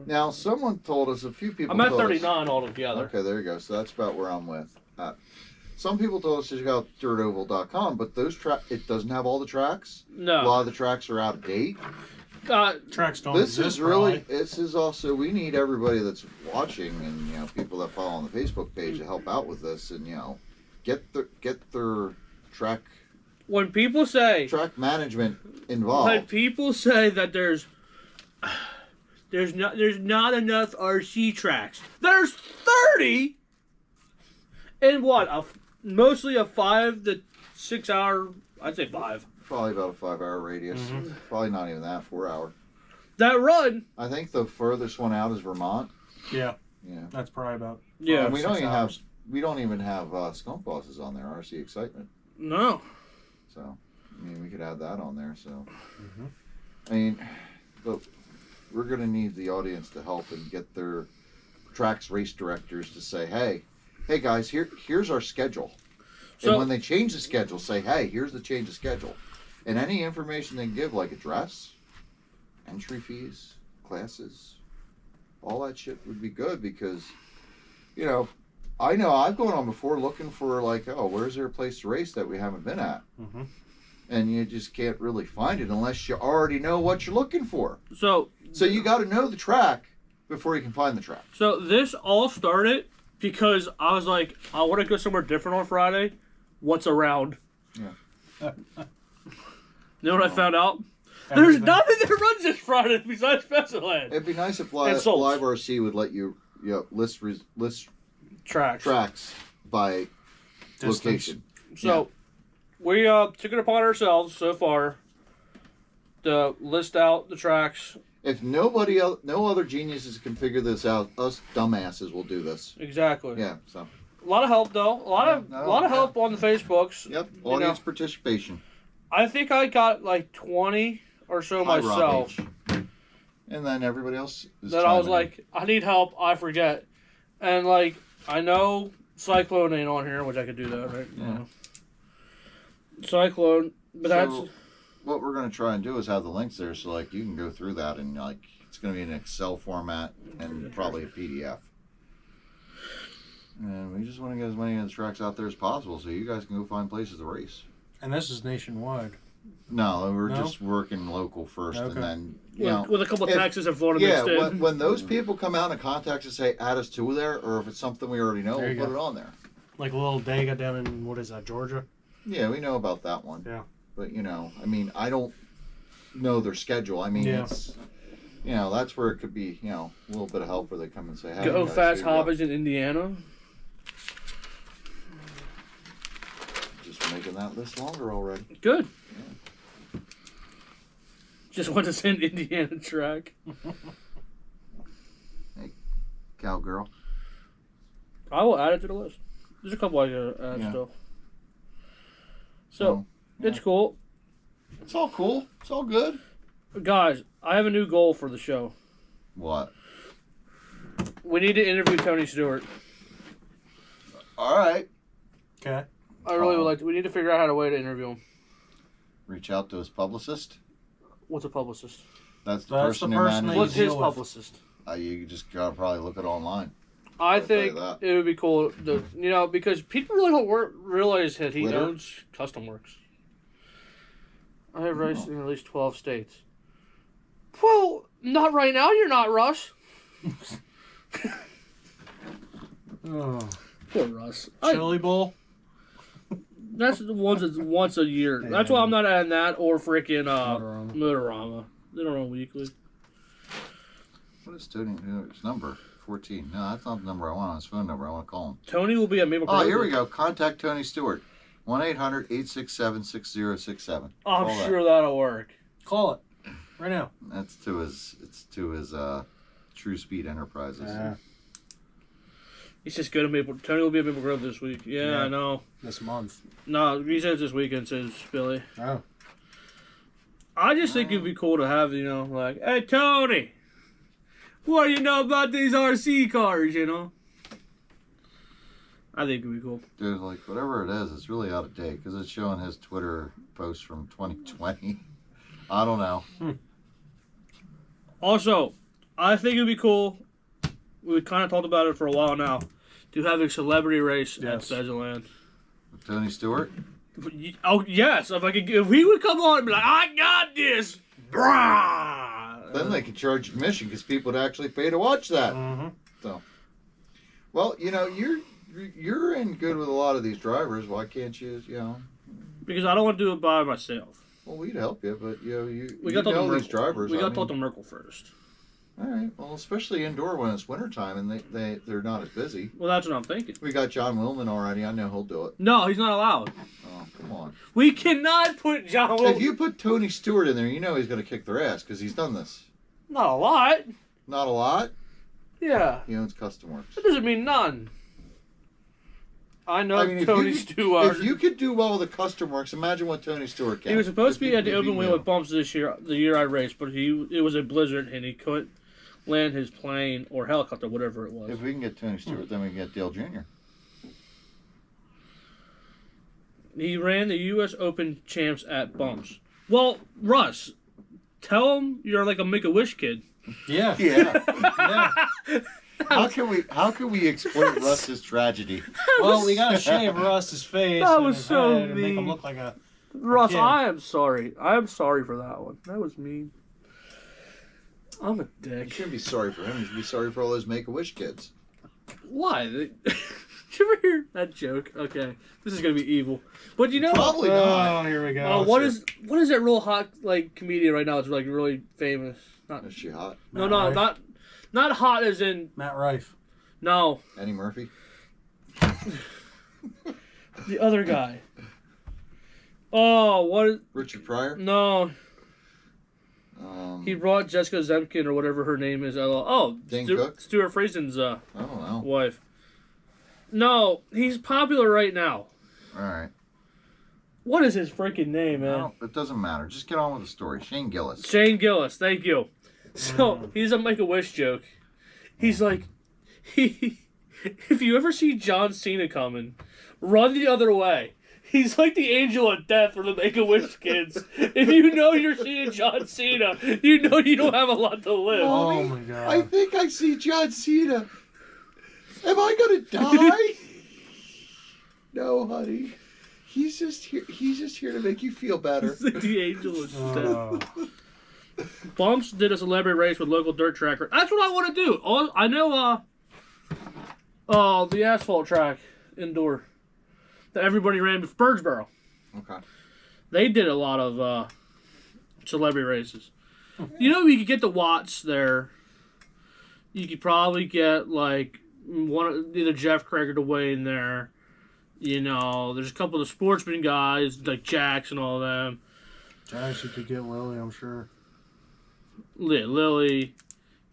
Now, someone told us, a few people I'm at told us- 39 altogether. Okay, there you go. So that's about where I'm with. Some people told us to check out dirtoval.com, but those it doesn't have all the tracks. A lot No. of the tracks are out of date. Tracks don't This exist, is really, probably. this is also, we need everybody that's watching and, people that follow on the Facebook page to help out with this and, get their track When people say management when involved. people say that there's not enough RC tracks. There's 30 in mostly a 5 to 6 hour. I'd say 5. Probably about a 5-hour radius. Mm-hmm. Probably not even that, 4 hour. That run. I think the furthest one out is Vermont. Yeah, Yeah. that's probably about. Yeah. And we don't 6 even hours. have skunk bosses on there. RC Excitement. No. So, we could add that on there. So, Mhm. but we're gonna need the audience to help and get their tracks race directors to say, hey guys, here's our schedule. So- And when they change the schedule, say, hey, here's the change of schedule. And any information they give, like address, entry fees, classes, all that shit would be good because, I know I've gone on before looking for where's there a place to race that we haven't been at? Mm-hmm. And you just can't really find it unless you already know what you're looking for. So So you got to know the track before you can find the track. So this all started because I was like, I want to go somewhere different on Friday. What's around? Yeah. You know what I found out? There's nothing that runs this Friday besides Festivalland. It'd be nice if And Souls. Live RC would let you list Tracks. tracks by Distance. location. So we took it upon ourselves so far to list out the tracks. If no other geniuses can figure this out, us dumbasses will do this. Exactly. Yeah. So. A lot of help though. A lot of help on the Facebooks. Yep. You Audience know. participation. I think I got like 20 or so Hi, Rob myself. H. And then everybody else is That I was chiming in. like, I need help. I forget. And like, I know Cyclone ain't on here, which I could do that, right? Yeah. Cyclone, but that's So, what we're going to try and do is have the links there so you can go through that and it's going to be in Excel format and probably a PDF. And we just want to get as many of the tracks out there as possible so you guys can go find places to race. And this is nationwide. No, we're No? just working local first Okay. and then, with a couple of if- taxes in Florida yeah, mixed in. when those people come out and contact us and say add us to there, or if it's something we already know, There we'll you put go. it on there. Like a little Dega down in, what is that, Georgia? Yeah, we know about that one. Yeah. But, I don't know their schedule. Yeah. It's, that's where it could be, a little bit of help where they come and say, hey, Go guys, Fast here you go. Hobbies in Indiana. Just making that list longer already. Good. Just want to send Indiana track. Cowgirl. I will add it to the list. There's a couple I gotta add Yeah. still. So, it's cool. It's all cool. It's all good. Guys, I have a new goal for the show. What? We need to interview Tony Stewart. All right. Okay. I really would like to. We need to figure out how to way to interview him. Reach out to his publicist. What's a publicist? That's the That's person the who person manages. What's his deal with. publicist? You just gotta probably look it online. I I'll tell you think that. it would be cool, because people really don't realize that he Twitter? owns Custom Works. I have raced in at least 12 states. Well, not right now. You're not, Russ. Oh. Poor Russ. Chili Bowl? That's the ones that's once a year. That's why I'm not adding that or freaking Motorama. Motorama. They don't run weekly. What is Tony's number? 14. No, that's not the number I want on his phone number. I want to call him. Tony will be at Maple Oh, Grove. here we go. Contact Tony Stewart. 1-800-867-6067. I'm Call that. sure that'll work. Call it. right now. That's to his. It's to his True Speed Enterprises. He's just good at Maple. Tony will be at Maple Grove this week. Yeah, I know. This month. No, he says this weekend, says Billy. Oh. I just think it'd be cool to have, like, hey, Tony, what do you know about these RC cars, I think it'd be cool. Dude, like whatever it is, it's really out of date because it's showing his Twitter post from 2020. I don't know. Also, I think it'd be cool. We kind of talked about it for a while now. To have a celebrity race at Pheasantland. Tony Stewart. Oh yes, if he would come on and be like, I got this, brah. Then they could charge admission because people would actually pay to watch that. Mm-hmm. So, well, you're in good with a lot of these drivers. Why can't you? Because I don't want to do it by myself. Well, we'd help you, but We got to talk to these drivers. We got to talk to Merkel first. All right. Well, especially indoor when it's wintertime and they're not as busy. Well, that's what I'm thinking. We got John Willman already. I know he'll do it. No, he's not allowed. Oh, come on. We cannot put John Willman. If you put Tony Stewart in there, he's going to kick their ass because he's done this. Not a lot. Not a lot. Yeah. He owns Custom Works. That doesn't mean none. I know Tony Stewart. If you could do well with the Custom Works, imagine what Tony Stewart can. He was supposed to be at the open wheel with bumps this year, the year I raced, but it was a blizzard and he couldn't land his plane or helicopter, whatever it was. If we can get Tony Stewart, then we can get Dale Jr. He ran the U.S. Open champs at bumps. Well, Russ, tell him you're like a Make-A-Wish kid. Yeah. Yeah. Yeah. How can we exploit Russ's tragedy? Well, we gotta shave Russ's face. That and was his so head and make him mean. look like a Russ, kid. I am sorry. I am sorry for that one. That was mean. I'm a You dick. shouldn't be sorry for him. You should be sorry for all those Make-A-Wish kids. Why? Did you ever hear that joke? Okay, this is gonna be evil. But Probably not. Oh, here we go. what is that real hot comedian right now? It's like really famous. Is she hot? No, Rife? not hot as in Matt Rife. no. Eddie Murphy? The other guy. Oh, what? Richard Pryor? No, he brought Jessica Zemkin or whatever her name is. Dane Cook? Stuart Frieson's I don't know. wife. No, he's popular right now. All right. What is his freaking name, man? Well, it doesn't matter. Just get on with the story. Shane Gillis. Shane Gillis, thank you. So he's a Make-A-Wish joke. He's like, if you ever see John Cena coming, run the other way. He's like the angel of death for the Make-A-Wish kids. If you know you're seeing John Cena, you know you don't have a lot to live. Oh my god. I think I see John Cena. Am I gonna die? No, honey. He's just here. He's just here to make you feel better. He's like the angel of death. Oh. Bumps did a celebrity race with local dirt tracker. That's what I want to do. I know, the asphalt track indoor that everybody ran with Birdsboro. Okay. They did a lot of celebrity races. You could get the Watts there. You could probably get like either Jeff Craig or Dwayne there. There's a couple of the sportsman guys like Jax and all them. Jax, you could get Lily, I'm sure. Lily,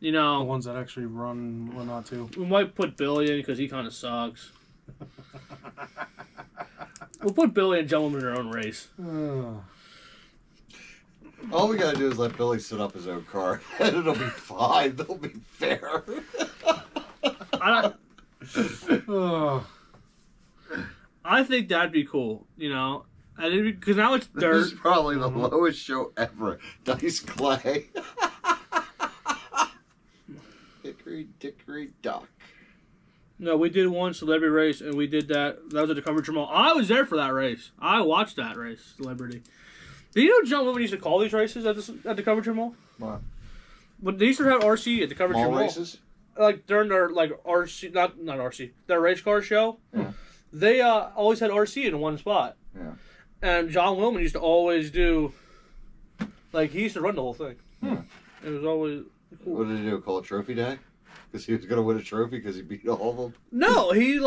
The ones that actually run and whatnot too. we might put Billy in because he kind of sucks. We'll put Billy and John in their own race. All we gotta do is let Billy set up his own car, and it'll be fine. They'll be fair. Oh. I think that'd be cool, because now it's This dirt. is probably the lowest show ever. Dice Clay. Hickory Dickory Dock. No, we did one celebrity race, and we did that. That was at the Coverage Mall. I was there for that race. I watched that race, celebrity. Do you know John Woodman used to call these races at the Coverage Mall? What? But they used to have RC at the Coverage Mall. Mall races? Like during their RC, not RC, their race car show. Yeah. They always had RC in one spot. Yeah. And John Willman used to always do, he used to run the whole thing. It was always cool. What did he do? Call it Trophy Day? Because he was going to win a trophy because he beat all of them? No, he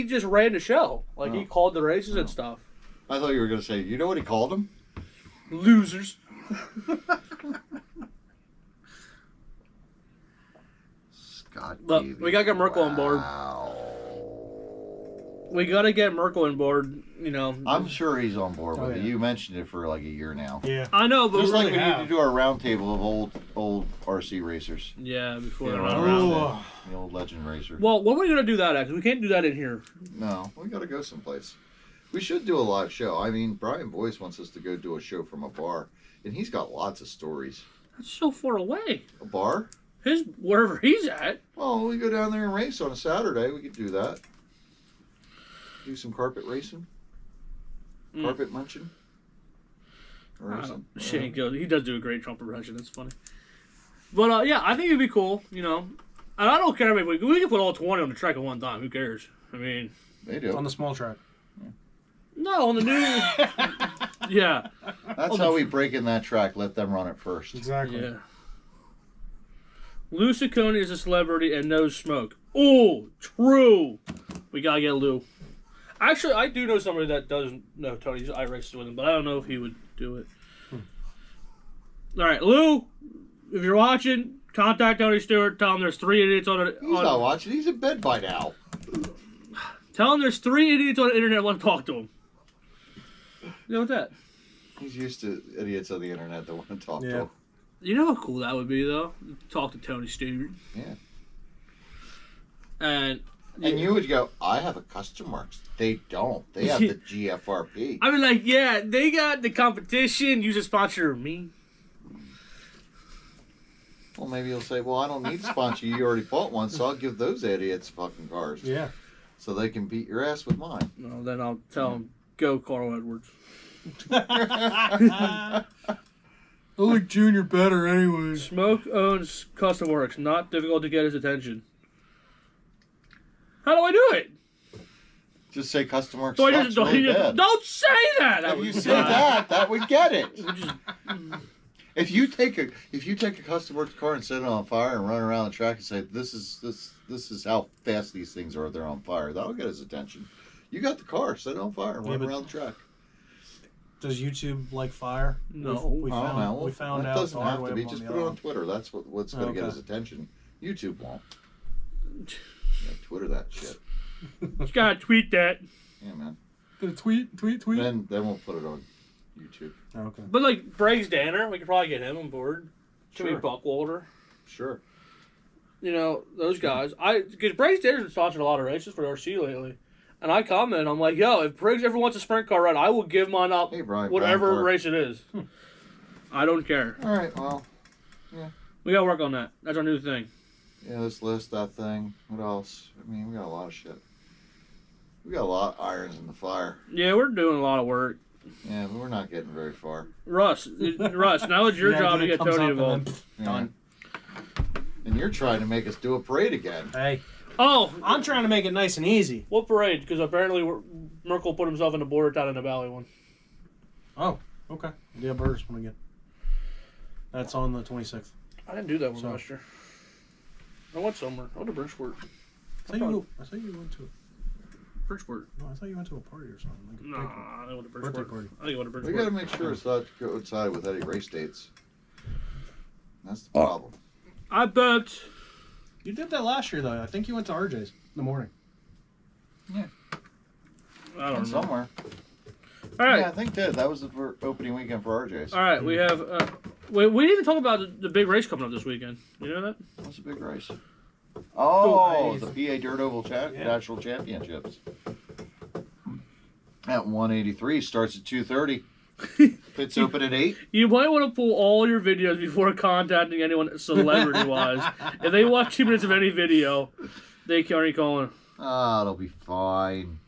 just ran the show. He called the races and stuff. I thought you were going to say, you know what he called them? Losers. God, Look, Davey. we gotta get Merkel on board. Wow. We gotta get Merkel on board. You know, I'm sure he's on board with Oh, it. yeah. You mentioned it for like a year now. Yeah. I know, but Just really like we need have. to do our roundtable of old RC racers. yeah, before Yeah, they're right not around around. Ooh. The old legend racer. Well, when are we gonna do that? Actually, we can't do that in here. No, we gotta go someplace. We should do a live show. I mean, Brian Boyce wants us to go do a show from a bar, and he's got lots of stories. That's so far away. A bar? His wherever he's at. Well, we go down there and race on a Saturday. We could do that. Do some carpet racing, Mm. carpet munching. Racing. Shane goes. He does do a great Trump impression. It's funny. But yeah, I think it'd be cool. You know, and I don't care if we can put all 20 on the track at one time. Who cares? I mean, They do. On the small track. no, on the new. Yeah, That's how we break in that track. Let them run it first. Exactly. yeah. Lou Ciccone is a celebrity and knows smoke. Oh, true. We gotta get Lou. Actually, I do know somebody that doesn't know Tony's I races with him, but I don't know if he would do it. All right, Lou, if you're watching, contact Tony Stewart. Tell him there's 3 idiots on it. He's not watching. He's in bed by now. Tell him there's 3 idiots on the internet. Want to talk to him. You know what that? He's used to idiots on the internet that want to talk to Yeah. him. You know how cool that would be, though. Talk to Tony Stewart. Yeah. And And you would go, I have a custom marks. They don't. They have the GFRP. I mean, like, yeah, they got the competition. Use a sponsor of me. Well, maybe he'll say, well, I don't need to sponsor you. You already bought one, so I'll give those idiots fucking cars. Yeah. So they can beat your ass with mine. No, then I'll tell him, go Carl Edwards. I like Junior better anyways. Smoke owns Custom Works. Not difficult to get his attention. How do I do it? Just say custom works Do I sucks just, really don't, bad. don't say that. If would you be say bad. that would get it. We just- If you take a custom works car and set it on fire and run around the track and say this is how fast these things are, they're on fire, that'll get his attention. You got the car, set it on fire and Yeah, run but- around the track. Does YouTube like fire? No. We I don't found, know. we found it out doesn't the hard have to way be. on Just the put other it on one. Twitter. That's what's going to get Okay. his attention. YouTube won't. Yeah, Twitter that shit. Just gotta tweet that. Yeah, man. Gonna tweet. Then we'll put it on YouTube. Okay. But like Briggs Danner, we could probably get him on board. Jimmy Sure. Buckwalter. Sure. You know, those guys. Because Briggs Danner's been sponsoring a lot of races for RC lately. And I commented, I'm like, yo, if Briggs ever wants a sprint car ride, I will give mine up Hey, Brian. whatever Brown car. race it is. I don't care. All right. Well, We gotta work on that. That's our new thing. yeah. This list, that thing. What else? I mean, we got a lot of shit. We got a lot of irons in the fire. Yeah, we're doing a lot of work. Yeah, but we're not getting very far. Russ, now it's your Yeah, job then to it get comes Tony up and involved. Yeah. Done. And you're trying to make us do a parade again. Hey, Oh, I'm trying to make it nice and easy. what parade? Because apparently Merkel put himself in the border town in the Valley one. Oh, okay. Yeah, Burgers one again. That's on the 26th. I didn't do that one So- last year. I went somewhere. I went to Bridgeport. I thought you went to. Bridgeport. No, I thought you went to a party or something. Like a Nah, picnic. I went to Birthday Bridgeport. party. I think I went to We Bridgeport. got to make sure it's not coincide with any race dates. That's the problem. I burped. You did that last year though. I think you went to RJ's in the morning. I don't know. Somewhere. All right. Yeah, I think that was the opening weekend for RJ's. All right, we have. We didn't even talk about the big race coming up this weekend. You know that? That's a big race. Oh, Nice. the PA Dirt Oval Yeah. National Championships. At 183 starts at 2:30. Pits open at 8. You might want to pull all your videos before contacting anyone celebrity-wise. If they watch 2 minutes of any video, they can already call in. Ah, it'll be fine.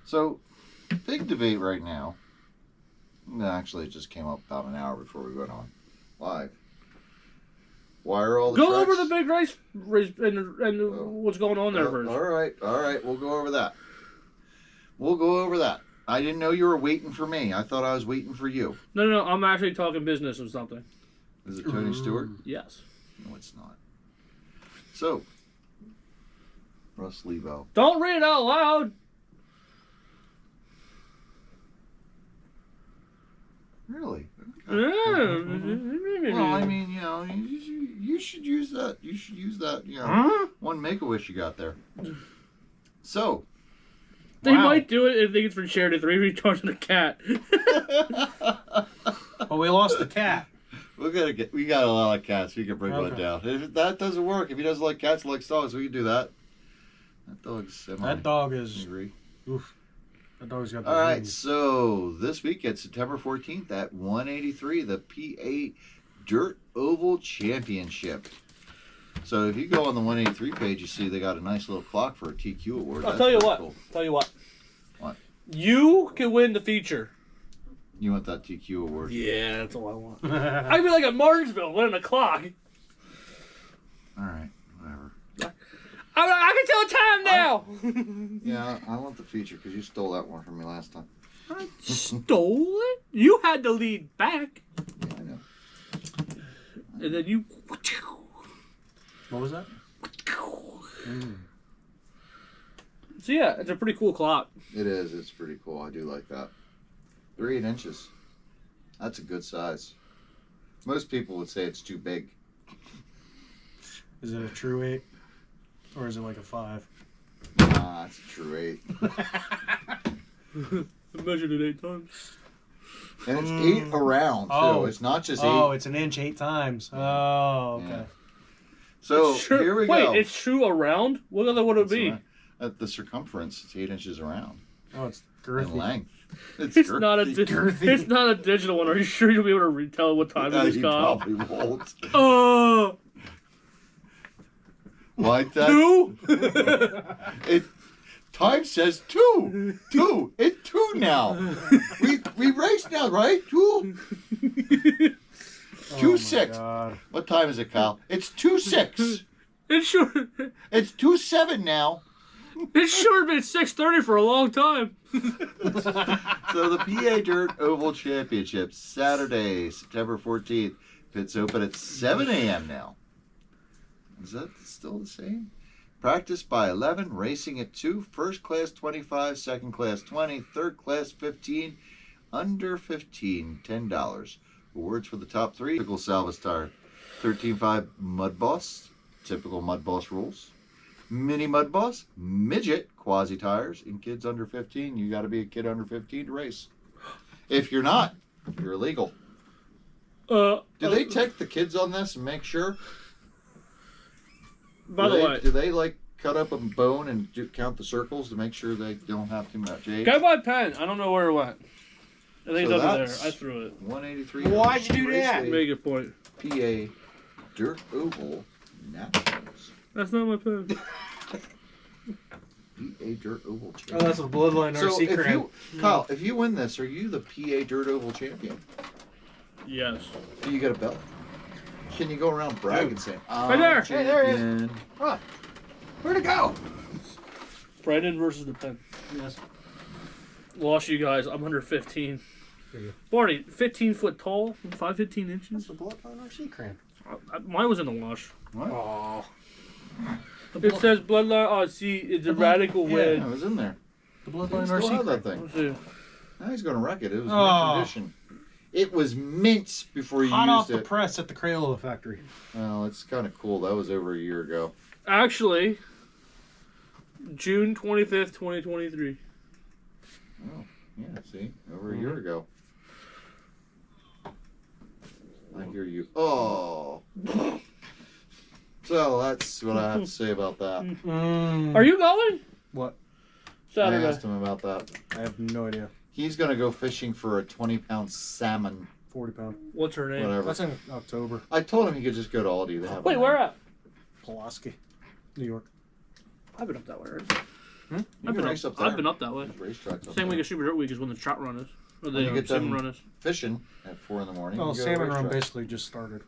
So, big debate right now. Actually, it just came up about an hour before we went on live. Why are all the Go tracks... over the big race and what's going on there first. All right. We'll go over that. I didn't know you were waiting for me. I thought I was waiting for you. No, I'm actually talking business or something. Is it Tony Stewart? Yes. No, it's not. So, Russ Lebo. Don't read it out loud. Really? Yeah. Well, I mean, you should use that. You should use that. Huh? One Make-A-Wish you got there. So. They Wow. might do it if they think it's for charity. 3 retards and a cat. Well, we lost the cat. We got a lot of cats. We can bring one Okay. down. If that doesn't work, if he doesn't like cats, he likes dogs, we can do that. That dog's That dog is. angry. Oof. That dog's got. All right, disease. so this weekend, September 14th at 183, the PA Dirt Oval Championship. So if you go on the 183 page, you see they got a nice little clock for a TQ award. I'll That's tell you pretty what. cool. Tell you what. What? You can win the feature. You want that TQ award? Yeah, that's all I want. I'd be like at Martinsville winning a clock. All right, whatever. I can tell time now. Yeah, I want the feature because you stole that one from me last time. I stole it? You had the lead back. Yeah, I know. And then you... What was that? So yeah, it's a pretty cool clock. It is. It's pretty cool. I do like that. They're 8 inches. That's a good size. Most people would say it's too big. Is it a true 8? Or is it like a 5? Nah, it's a true 8. I measured it 8 times. And it's 8 around, too. Oh. It's not just 8. Oh, it's an inch 8 times. Oh, okay. Yeah. So, It's true- here we go. Wait, it's true around? What other would it That's be? right. At the circumference, it's 8 inches around. Oh, it's In girthy. length. It's not a girthy. it's not a digital one. Are you sure you'll be able to retell what time it is, You Kyle? probably won't. Oh, Like that? 2? Time says 2. 2. It's 2 now. We race now, right? 2. Oh 2-6. my God. What time is it, Kyle? It's 2-6. It's sure. It's 2-7 now. It's sure been 6:30 for a long time. So the PA Dirt Oval Championship, Saturday, September 14th. Pits open at 7 a.m. now. Is that still the same? Practice by 11, racing at 2, first class 25, second class 20, third class 15, under 15, $10. Awards for the top 3. Typical Salvas tire. 13.5 Mud Boss, typical Mud Boss rules. Mini Mud Boss, midget quasi tires, and kids under 15. You got to be a kid under 15 to race. If you're not, you're illegal. Do they take the kids on this and make sure? By the way, Do they like cut up a bone and count the circles to make sure they don't have too much age? got my pen. I don't know where it went. I think So it's under that's- there. I threw it. 183. Why'd you do that? Raceway, Make a point. PA Dirt Oval Nationals. That's not my pen. PA Dirt Oval Oh, Champion. that's a Bloodline So RC if crown. you, Kyle, if you win this, are you the PA Dirt Oval champion? Yes. Do you get a belt? Can you go around bragging saying, "I'm there. Hey, there he is. champion"? Where'd it go? Brandon versus the pen. Yes. Lost you guys. I'm under 15. There you go. Barney, 15 foot tall, 5'15" That's inches. the Bloodline RC crown. Mine was in the wash. What? Oh. It says Bloodline. Oh, see, it's a radical Yeah, win. it was in there. The You Bloodline still RC have that crown. thing. Let's see. Now he's going to wreck it. It was Oh. mint condition. It was mint before you Hot off used the it. press at the Crayola factory. Well, it's kind of cool. That was over a year ago. Actually, June 25th, 2023. Oh, yeah, see? Over a year ago. I hear you. Oh. So that's what I have to say about that. Are you going? What? I Saturday. asked him about that. I have no idea. He's going to go fishing for a 20-pound salmon, 40 pound. What's her name? whatever. That's in October. I told him he could just go to Aldi. They have Wait, them where there. at? Pulaski, New York. I've been up that way. Right? You I've can been race up. up there. I've been up that way. Racetracks up Same week there. as Super Dirt Week is when the trout run is, or When the you get salmon them- run is. Fishing at 4 in the morning. Well, you go to Salmon Run racetrack. basically just started.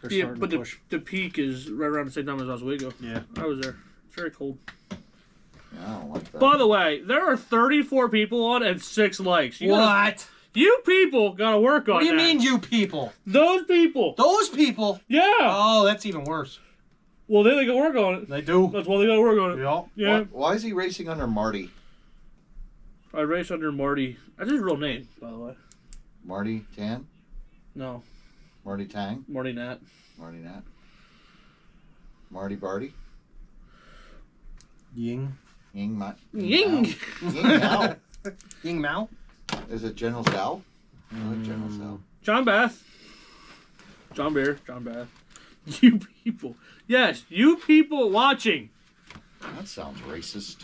They're Yeah, starting but to push. the peak is right around the same time as Oswego. Yeah. I was there. It's very cold. Yeah, I don't like that. By the way, there are 34 people on and 6 likes. You people gotta work on What do you that. mean, you people? Those people. Those people? Yeah. Oh, that's even worse. Well, they got work on it. They do. That's why they got to work on it. Yeah. Yeah. Why is he racing under Marty? I race under Marty. That's his real name, by the way. Marty Tan? No, Marty Tang? Marty Nat. Marty Nat? Marty Barty? Ying. Ying Ma? Ying. Ying Mao? Ying Mao. Is it General Sal? I like General Sal. John Bath. John Beer. John Bath. You people. Yes, you people watching. That sounds racist.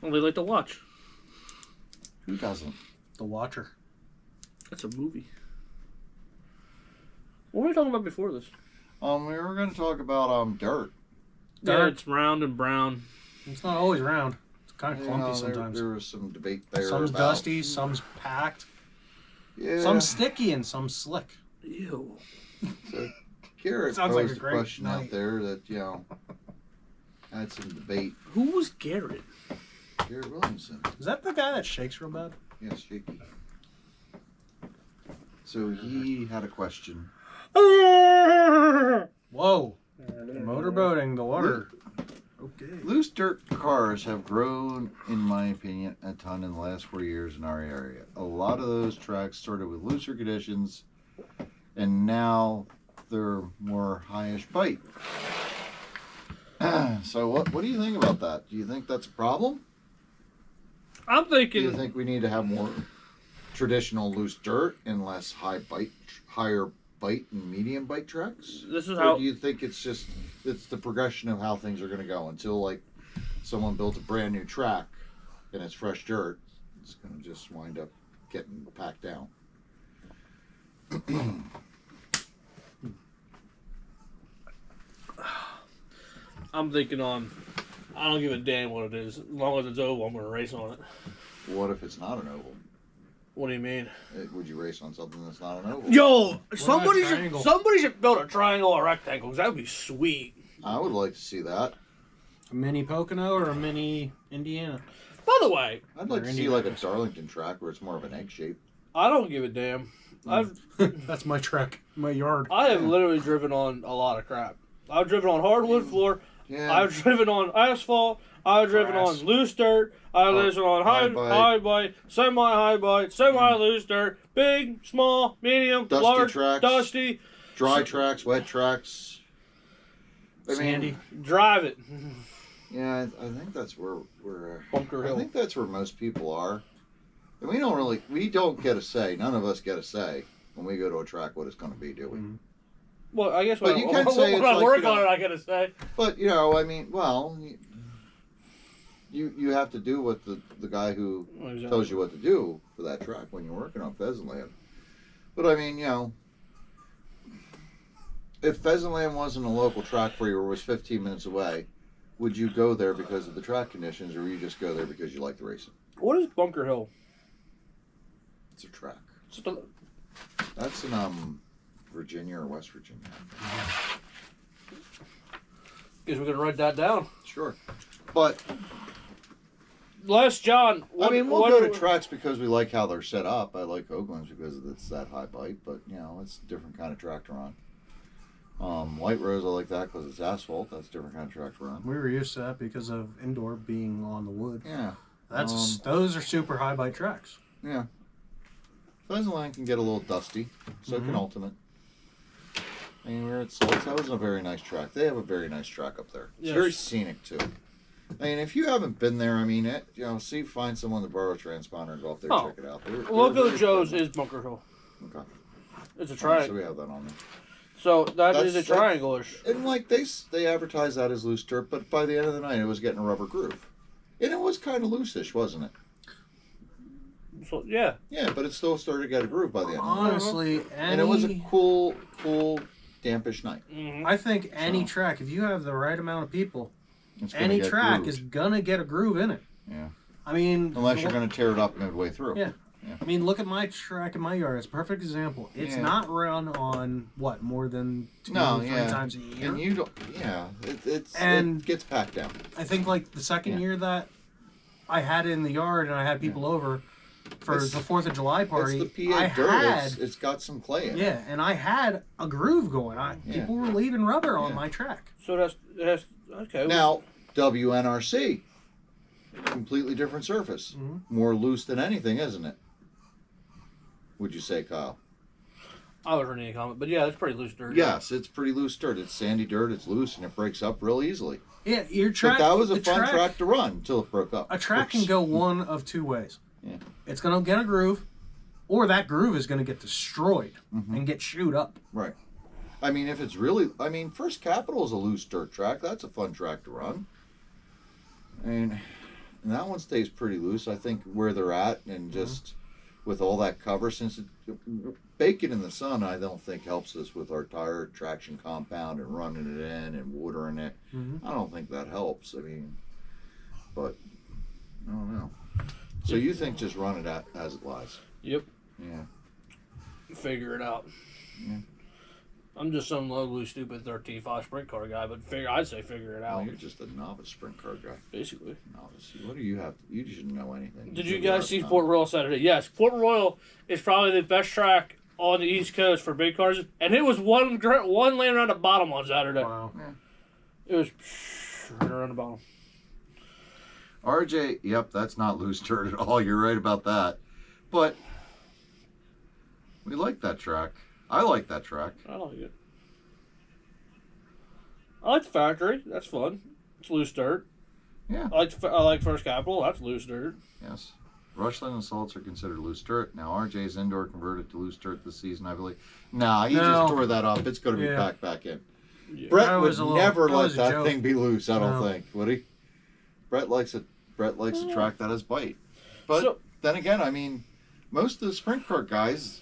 Well, they like to watch. Who doesn't? The Watcher. That's a movie. What were we talking about before this? We were going to talk about dirt. Yeah, Dirt. it's round and brown. It's not always round. It's kind of You clumpy know, sometimes. there was some debate there. Some's about, dusty, some's packed, Yeah. some's sticky, and some's slick. Ew. So Garrett Sounds posed like a a great question out night. there that, had some debate. Who was Garrett? Garrett Williamson. Is that the guy that shakes real bad? Yes, shaky. So he had a question. Whoa! Motorboating, the water. Okay. Loose dirt cars have grown, in my opinion, a ton in the last 4 years in our area. A lot of those tracks started with looser conditions, and now they're more highish bite. So what do you think about that? Do you think that's a problem? I'm Do thinking. you think we need to have more traditional loose dirt and less higher bite and medium bite tracks? This is Or how. do you think it's the progression of how things are going to go until like someone builds a brand new track and it's fresh dirt? It's going to just wind up getting packed down. I'm thinking on. I don't give a damn what it is. As long as it's oval, I'm gonna race on it. What if it's not an oval? What do you mean? Would you race on something that's not an oval? Yo, about somebody a triangle? should build a triangle or rectangle. 'Cause that would be sweet. I would like to see that. A mini Pocono or a mini Indiana? By the way, I'd like Or to see Indian like a Racers. Darlington track where it's more of an egg shape. I don't give a damn. That's my track, my yard. I have literally driven on a lot of crap. I've driven on hardwood floor. Yeah. I've driven on asphalt. I've driven Grass. on loose dirt. I've driven on high bite. high bite, semi-high bite, semi-loose dirt, big, small, medium, Dusty large, tracks. dusty. Dry tracks, wet tracks. I mean, Sandy. Drive it. yeah, I think that's where we're. Bunker I Hill. think that's where most people are. And we don't get a say. None of us get a say when we go to a track what it's going to be, do we? Well, I guess But when you I, can say when it's I like, work you know- on it, I gotta say. But I mean, well, you have to do what the guy who tells you what to do for that track when you're working on Pheasant Land. But I mean, if Pheasant Land wasn't a local track for you or was 15 minutes away, would you go there because of the track conditions, or would you just go there because you like the racing? What is Bunker Hill? It's a track. Just a- That's in Virginia or West Virginia. Guess we're gonna write that down. Sure. But Les John. I mean, we'll go to tracks because we like how they're set up. I like Oakland's because it's that high bite, but it's a different kind of track to run. White Rose, I like that because it's asphalt. That's a different kind of track to run. We were used to that because of indoor being on the wood. Yeah, Those are super high bite tracks. yeah. Pheasant Land can get a little dusty. So can Mhm. Ultimate. I mean, we're at Salts. That was a very nice track. They have a very nice track up there. It's Yes. very scenic too. I mean, if you haven't been there, I mean, find someone to borrow a transponder and go up there and Oh. check it out. They're Local very Joe's friendly. is Bunker Hill. Okay. It's a So triangle. we have that on there. So that is a That's- triangle-ish. And like they advertised that as loose dirt, but by the end of the night, it was getting a rubber groove, and it was kind of loose-ish, wasn't it? So yeah, Yeah, but it still started to get a groove by the end. Of the night. Honestly, And it was a cool, dampish night. mm-hmm. I think any So- track, if you have the right amount of people, It's gonna any get track grooved. is gonna get a groove in it. Yeah. I mean, Unless you're going to tear it up midway through. Yeah. I mean, look at my track in my yard. It's a perfect example. It's Yeah. not run on more than two, No, 3 yeah. times a year. And you don't. Yeah. And- it gets packed down. I think like the second Yeah. year that I had it in the yard and I had people over, for It's- the 4th of July party. It's the PA I dirt. had It's got some clay in it. yeah, and I had a groove going. Yeah. People were leaving rubber on Yeah. my track. So that's okay. Now, WNRC, completely different surface. Mhm. More loose than anything, isn't it? Would you say, Kyle? I was reading a comment, but yeah, it's pretty loose dirt. Yes, it's pretty loose dirt. It's sandy dirt. It's loose and it breaks up real easily. Yeah, your track. But that was a the fun track to run until it broke up. A track can go one of two ways. Yeah. It's going to get a groove, or that groove is going to get destroyed Mhm. and get chewed up. Right. I mean, if it's really, First Capital is a loose dirt track. That's a fun track to run. And that one stays pretty loose. I think where they're at, and just with all that cover, since baking in the sun, I don't think helps us with our tire traction compound and running it in and watering it. Mhm. I don't think that helps. But I don't know. So you think just run it as it lies? Yep. Yeah. Figure it out. Yeah. I'm just some lowly stupid 13.5 sprint car guy, but I'd say figure it Well, out. you're just a novice sprint car guy. Basically. Novice. What do you have? You shouldn't know anything. Did you Figure guys out see now. Port Royal Saturday? Yes, Port Royal is probably the best track on the East Coast for big cars, and it was one lane around the bottom on Saturday. Wow. It was right around the bottom. RJ, yep, that's not loose dirt at all. You're right about that. But we like that track. I like that track. I like it. I like the factory. That's fun. It's loose dirt. Yeah. I like First Capital. That's loose dirt. Yes. Rushland and Salts are considered loose dirt. Now RJ's indoor converted to loose dirt this season, I believe. Nah, he No. just tore that up. It's going to be Yeah. packed back in. Yeah. Brett That would was a little- never that let was a that joke. thing be loose. I don't No. think, would he? Brett likes a track that has bite. But So- then again, most of the sprint car guys,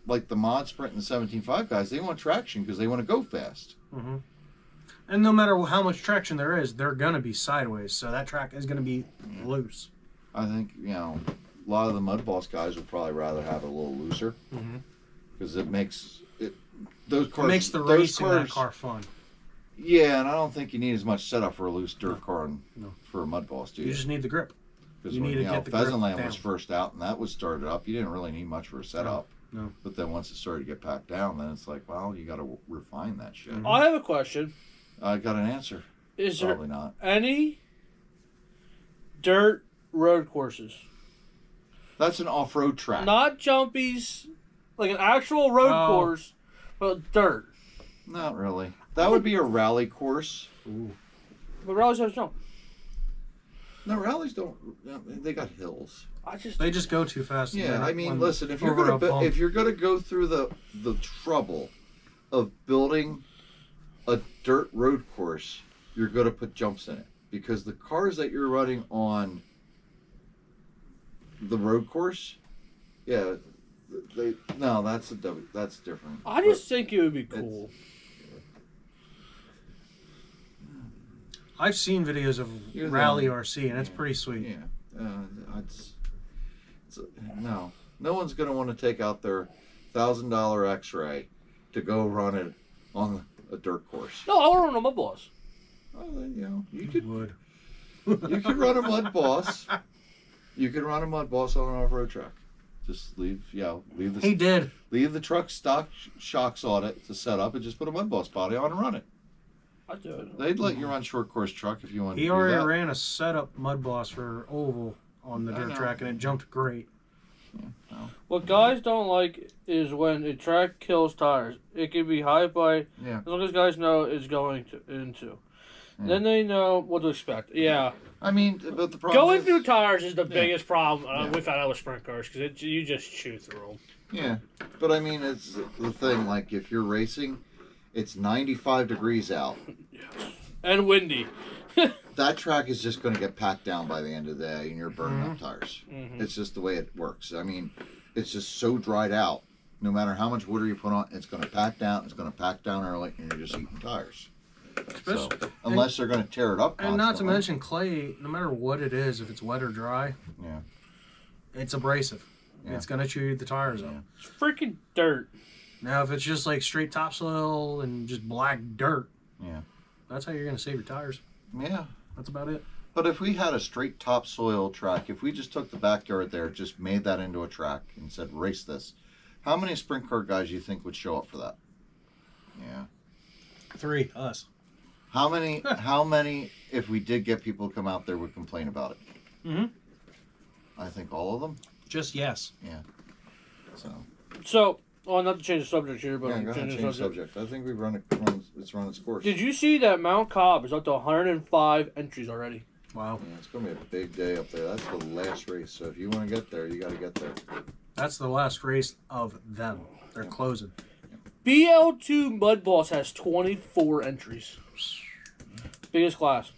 like the mod sprint and the 17.5 guys, they want traction because they want to go fast. hmm And no matter how much traction there is, they're going to be sideways. So that track is going to be loose. I think a lot of the mud boss guys would probably rather have it a little looser Mhm. because it makes it. Those cars It makes the those race in that cars- car fun. Yeah, and I don't think you need as much setup for a loose dirt car No. for a mud boss, do You you? just need the grip. Because you when need to get the grip Pheasantland was down. first out and that was started up, you didn't really need much for a setup. No. But then once it started to get packed down, then it's like, well, you got to refine that shit. Mhm. I have a question. I got an answer. Is there Probably not. any dirt road courses? That's an off-road track. Not jumpies, like an actual road Oh. course, but dirt. Not really. That would be a rally course. Ooh. But rallies has jump. No, rallies don't. They got hills. They just go too fast. Yeah, When listen. If you're over a bump. if you're gonna go through the trouble of building a dirt road course, you're gonna put jumps in it because the cars that you're running on the road course, yeah, that's different. I just think it would be cool. I've seen videos of You're Rally the- RC, and it's yeah. pretty sweet. Yeah, no one's gonna want to take out their $1,000 X-ray to go run it on a dirt course. No, I want to run my boss. Well, then, you could Would. run a mud boss. You can run a mud boss on an off-road track. Just leave He did. the truck stock shocks on it to set up, and just put a mud boss body on and run it. I'd do it. They'd let you run short course truck if you wanted He to do already that. ran a setup mud boss for oval on the I dirt know. track, and it jumped great. What guys don't like is when a track kills tires. It can be high by Yeah. as long as guys know it's going into. Yeah. Then they know what to expect. Yeah, But the problem going is, through tires is the Yeah. biggest problem Yeah. we found out with sprint cars because you just chew through them. Yeah, but it's the thing. Like if you're racing, it's 95 degrees out. And windy. That track is just going to get packed down by the end of the day, and you're burning up tires. Mhm. It's just the way it works. It's just so dried out. No matter how much water you put on, it's going to pack down. It's going to pack down early, and you're just eating tires. So, unless they're going to tear it up. And not to constantly. mention clay, no matter what it is, if it's wet or dry, Yeah. it's abrasive. Yeah. It's going to chew the tires up. Yeah. It's freaking dirt. Now, if it's just like straight topsoil and just black dirt, Yeah. that's how you're going to save your tires. Yeah. That's about it. But if we had a straight topsoil track, if we just took the backyard there, just made that into a track and said race this, how many sprint car guys do you think would show up for that? Yeah. 3, us. How many? How many? If we did get people to come out there, would complain about it? Mm-hmm. I think all of them. Just yes. So not to change the subject here, but yeah, go ahead, change change subject. I think we've it's run its course. Did you see that Mount Cobb is up to 105 entries already? Wow. Yeah, it's gonna be a big day up there. That's the last race. So if you want to get there, you got to get there. That's the last race of them. They're closing. BL2 Mud Boss has 24 entries. Biggest class.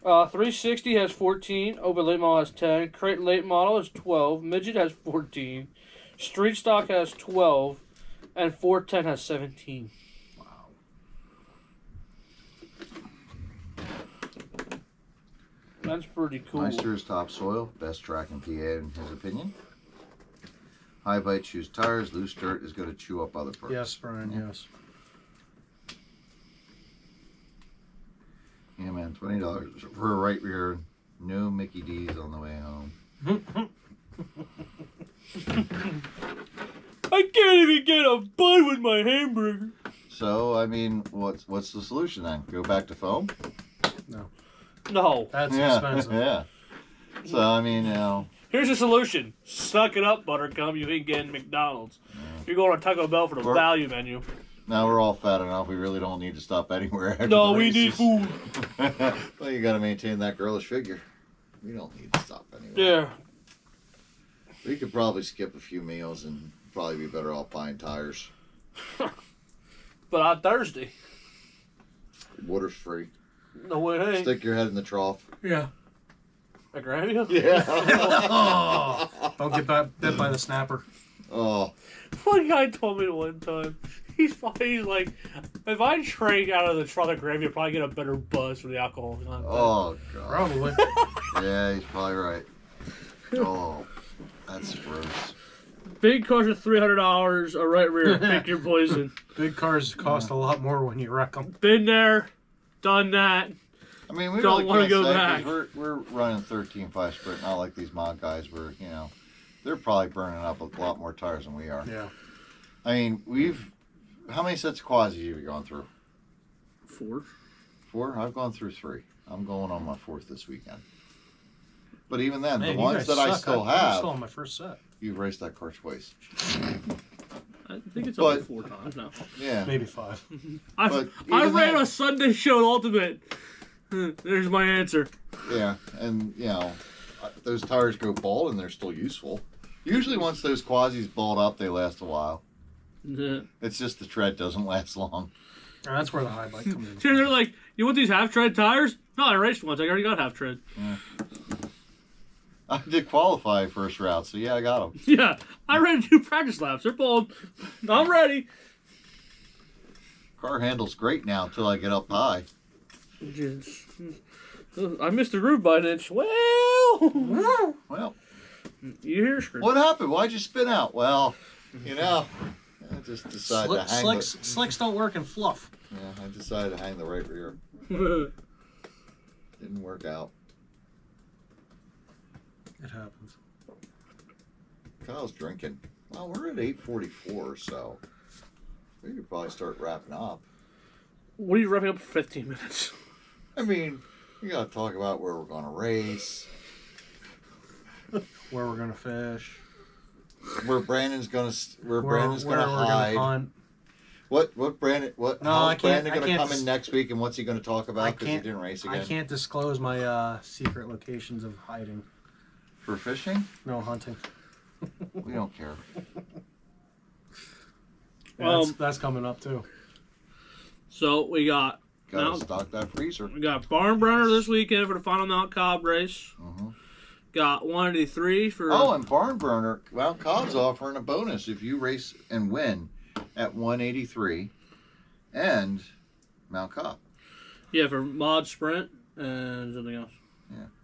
360 has 14. Open Late Model has 10. Crate Late Model has 12. Midget has 14. Street Stock has 12. And 410 has 17. Wow. That's pretty cool. Meister's topsoil, best track in PA in his opinion. High bite chews tires, loose dirt is going to chew up other parts. Yes, Brian, yes. Yeah, man, $20 for a right rear. No Mickey D's on the way home. I can't even get a bun with my hamburger. So, I mean, what's the solution then? Go back to foam? No. That's Yeah, expensive. yeah. So, I mean, you know. Here's the solution. Suck it up, Buttercup. You ain't getting McDonald's. You're going to Taco Bell for the value menu. Now we're all fat enough. We really don't need to stop anywhere. After No, the we need races. food. Well, you got to maintain that girlish figure. We don't need to stop anywhere. Yeah. We could probably skip a few meals and probably be better off buying tires. But on Thursday. Water's free. No way. Hey. Stick your head in the trough. Yeah. I grab you? Yeah. Oh, don't get bit by the snapper. Oh. One guy told me one time. He's like, if I drank out of the trunk of gravy, I'd probably get a better buzz from the alcohol. Oh, God. Probably. Yeah, he's probably right. Oh, that's gross. Big cars are $300. A right rear. Pick your poison. Big cars cost a lot more when you wreck them. Been there. Done that. I mean, we Don't really wanna can't go say, back. 'cause we're running 13.5 sprint, not like these mod guys where, you know, they're probably burning up a lot more tires than we are. Yeah. I mean, how many sets of quads have you gone through? 4. 4? I've gone through 3. I'm going on my 4th this weekend. But even then, Man, the you ones guys that I suck. still I'm have, still on my first set. you've raced that car twice. I think it's But- only 4 times now. Yeah. Maybe 5. I But ran even then- a Sunday show at Ultimate. There's my answer. Yeah, and, you know, those tires go bald and they're still useful. Usually once those quasis bald up, they last a while. Yeah. It's just the tread doesn't last long. And that's where the high bike comes in. They're like, you want these half tread tires? No, I raced once. I already got half tread. I did qualify first route, so yeah, I got them. Yeah, I ran 2 practice laps. They're bald. I'm ready. Car handles great now until I get up high. I missed the groove by an inch. Well, Well, you hear screw. what happened? Why'd you spin out? Well, you know, I just decided to hang Slicks don't work in fluff. Yeah, I decided to hang the right rear. Didn't work out. It happens. Kyle's drinking. Well, we're at 8:44, so we could probably start wrapping up. What are you wrapping up for 15 minutes? I mean, we gotta talk about where we're gonna race, Where we're gonna fish. where Brandon's gonna Where we're hide. gonna hunt. What Brandon? What? No, how's I can't- Brandon I gonna can't come in dis- next week, and what's he gonna talk I about because he can't- didn't race I again? can't disclose my secret locations of hiding. For fishing? No hunting. We don't care. Yeah, that's coming up too. So we got Gotta stock that freezer. Barn Burner this weekend for the final Mount Cobb race. Mhm. Got 183 for. Oh, and Barn Burner, Mount Cobb's offering a bonus if you race and win at 183 and Mount Cobb. Yeah, for mod sprint and something else.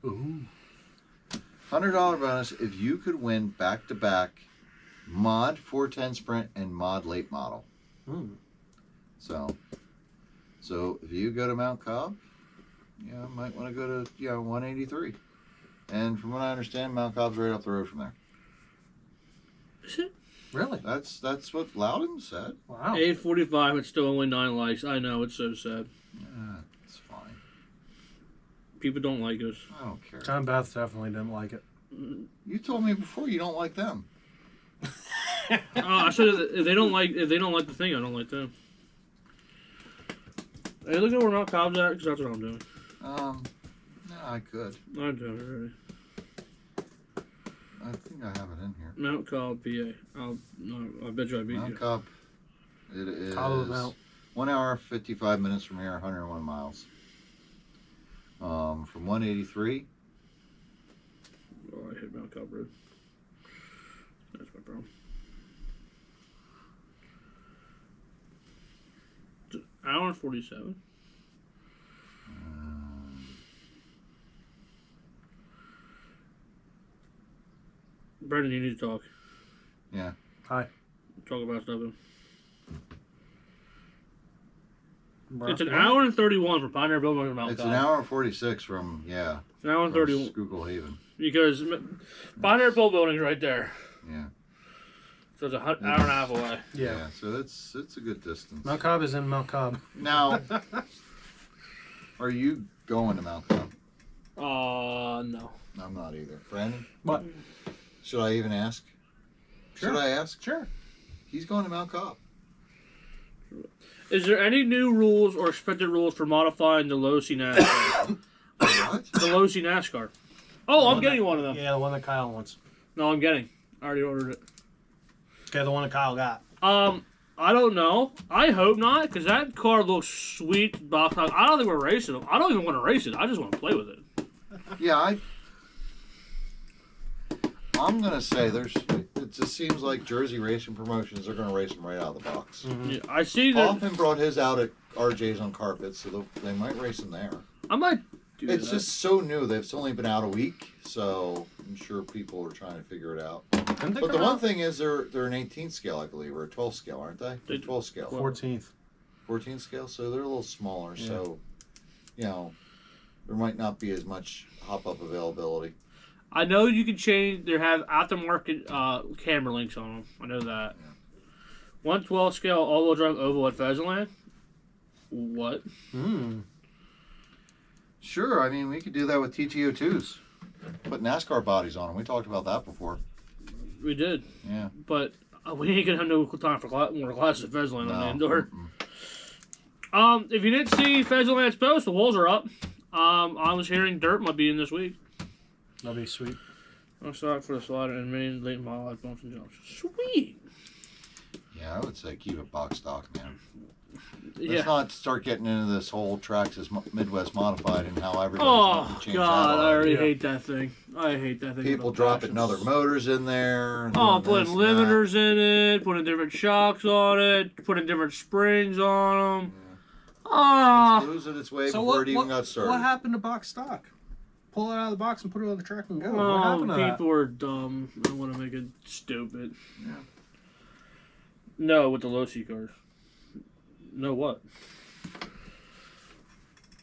Ooh. $100 bonus if you could win back-to-back mod 410 sprint and mod late model. Mm. So if you go to Mount Cobb, I might want to go to 183. And from what I understand, Mount Cobb's right up the road from there. Is it? Really? That's what Loudon said. Wow. 8:45. It's still only 9 likes. I know, it's so sad. It's fine. People don't like us. I don't care. John Bath definitely didn't like it. You told me before you don't like them. I said if they don't like the thing, I don't like them. Hey, look at where Mount Cobb's at, because that's what I'm doing. No, I could. I'm doing it already. I think I have it in here. Mount Cobb, PA. I bet you I beat Mount you. Cobb. It is Cobb Mount. 1 hour 55 minutes from here, 101 miles. From 183. Oh, I hit Mount Cobb Road. That's my problem. It's an hour and 47. Brendan, you need to talk. Yeah. Hi. Talk about stuff. Bro. It's an hour and 31 from Pioneerville to Mount It's Cobb. an hour and 46 from It's an hour and 31 Schuylkill Haven. because Pioneerville building's right there. Yeah. So it's an hour and a half away. Yeah. So it's a good distance. Mount Cobb is in Mount Cobb. Now, are you going to Mount Cobb? No. I'm not either. Brandon? What? Should I even ask? Sure. Should I ask? Sure. He's going to Mount Cobb. Is there any new rules or expected rules for modifying the Losi NASCAR? What? The Losi NASCAR. Oh, I'm getting one of them. Yeah, the one that Kyle wants. No, I'm getting. I already ordered it. Okay, the one that Kyle got. I don't know. I hope not, because that car looks sweet. Box. I don't think we're racing them. I don't even want to race it. I just want to play with it. Yeah, I'm gonna say it just seems like Jersey Racing Promotions are gonna race them right out of the box. Yeah, I see that. Hoffman brought his out at RJ's on carpet, so they might race him there. I might do It's that. just so new. It's only been out a week, so I'm sure people are trying to figure it out. Didn't they But the come one out? thing is they're an 18 scale, I believe, or a 12 scale, aren't they? They- 12 scale. 14th. 14 scale, so they're a little smaller, Yeah. so there might not be as much hop-up availability. I know you can change. They have aftermarket camera links on them. I know that. Yeah. 112 scale all-wheel drive oval at Pheasantland. What? Sure, I mean, we could do that with TTO2s. Put NASCAR bodies on them. We talked about that before. We did, Yeah. but we ain't gonna have no time for more classes at Pheasantland on the No. indoor. Mm-mm. If you didn't see Pheasantland's post, the walls are up. I was hearing dirt might be in this week. That'll be sweet. I'm sorry for the slider and main late model life bumps and jumps. Sweet. Yeah, I would say keep it box stock, man. Let's Yeah. not start getting into this whole Traxxas Midwest Modified and how everybody's Oh wanting to change God, that I already Yeah. hate that thing. I hate that thing. People with a dropping passion. other motors in there. Oh, doing putting this and that. limiters in it, putting different shocks on it, putting different springs on them. Ah, It's losing its way So before it even got started. what happened to box stock? Pull it out of the box and put it on the track and go. What oh, happened to that? people are dumb. I want to make it stupid. Yeah. No, with the low C cars. No, what?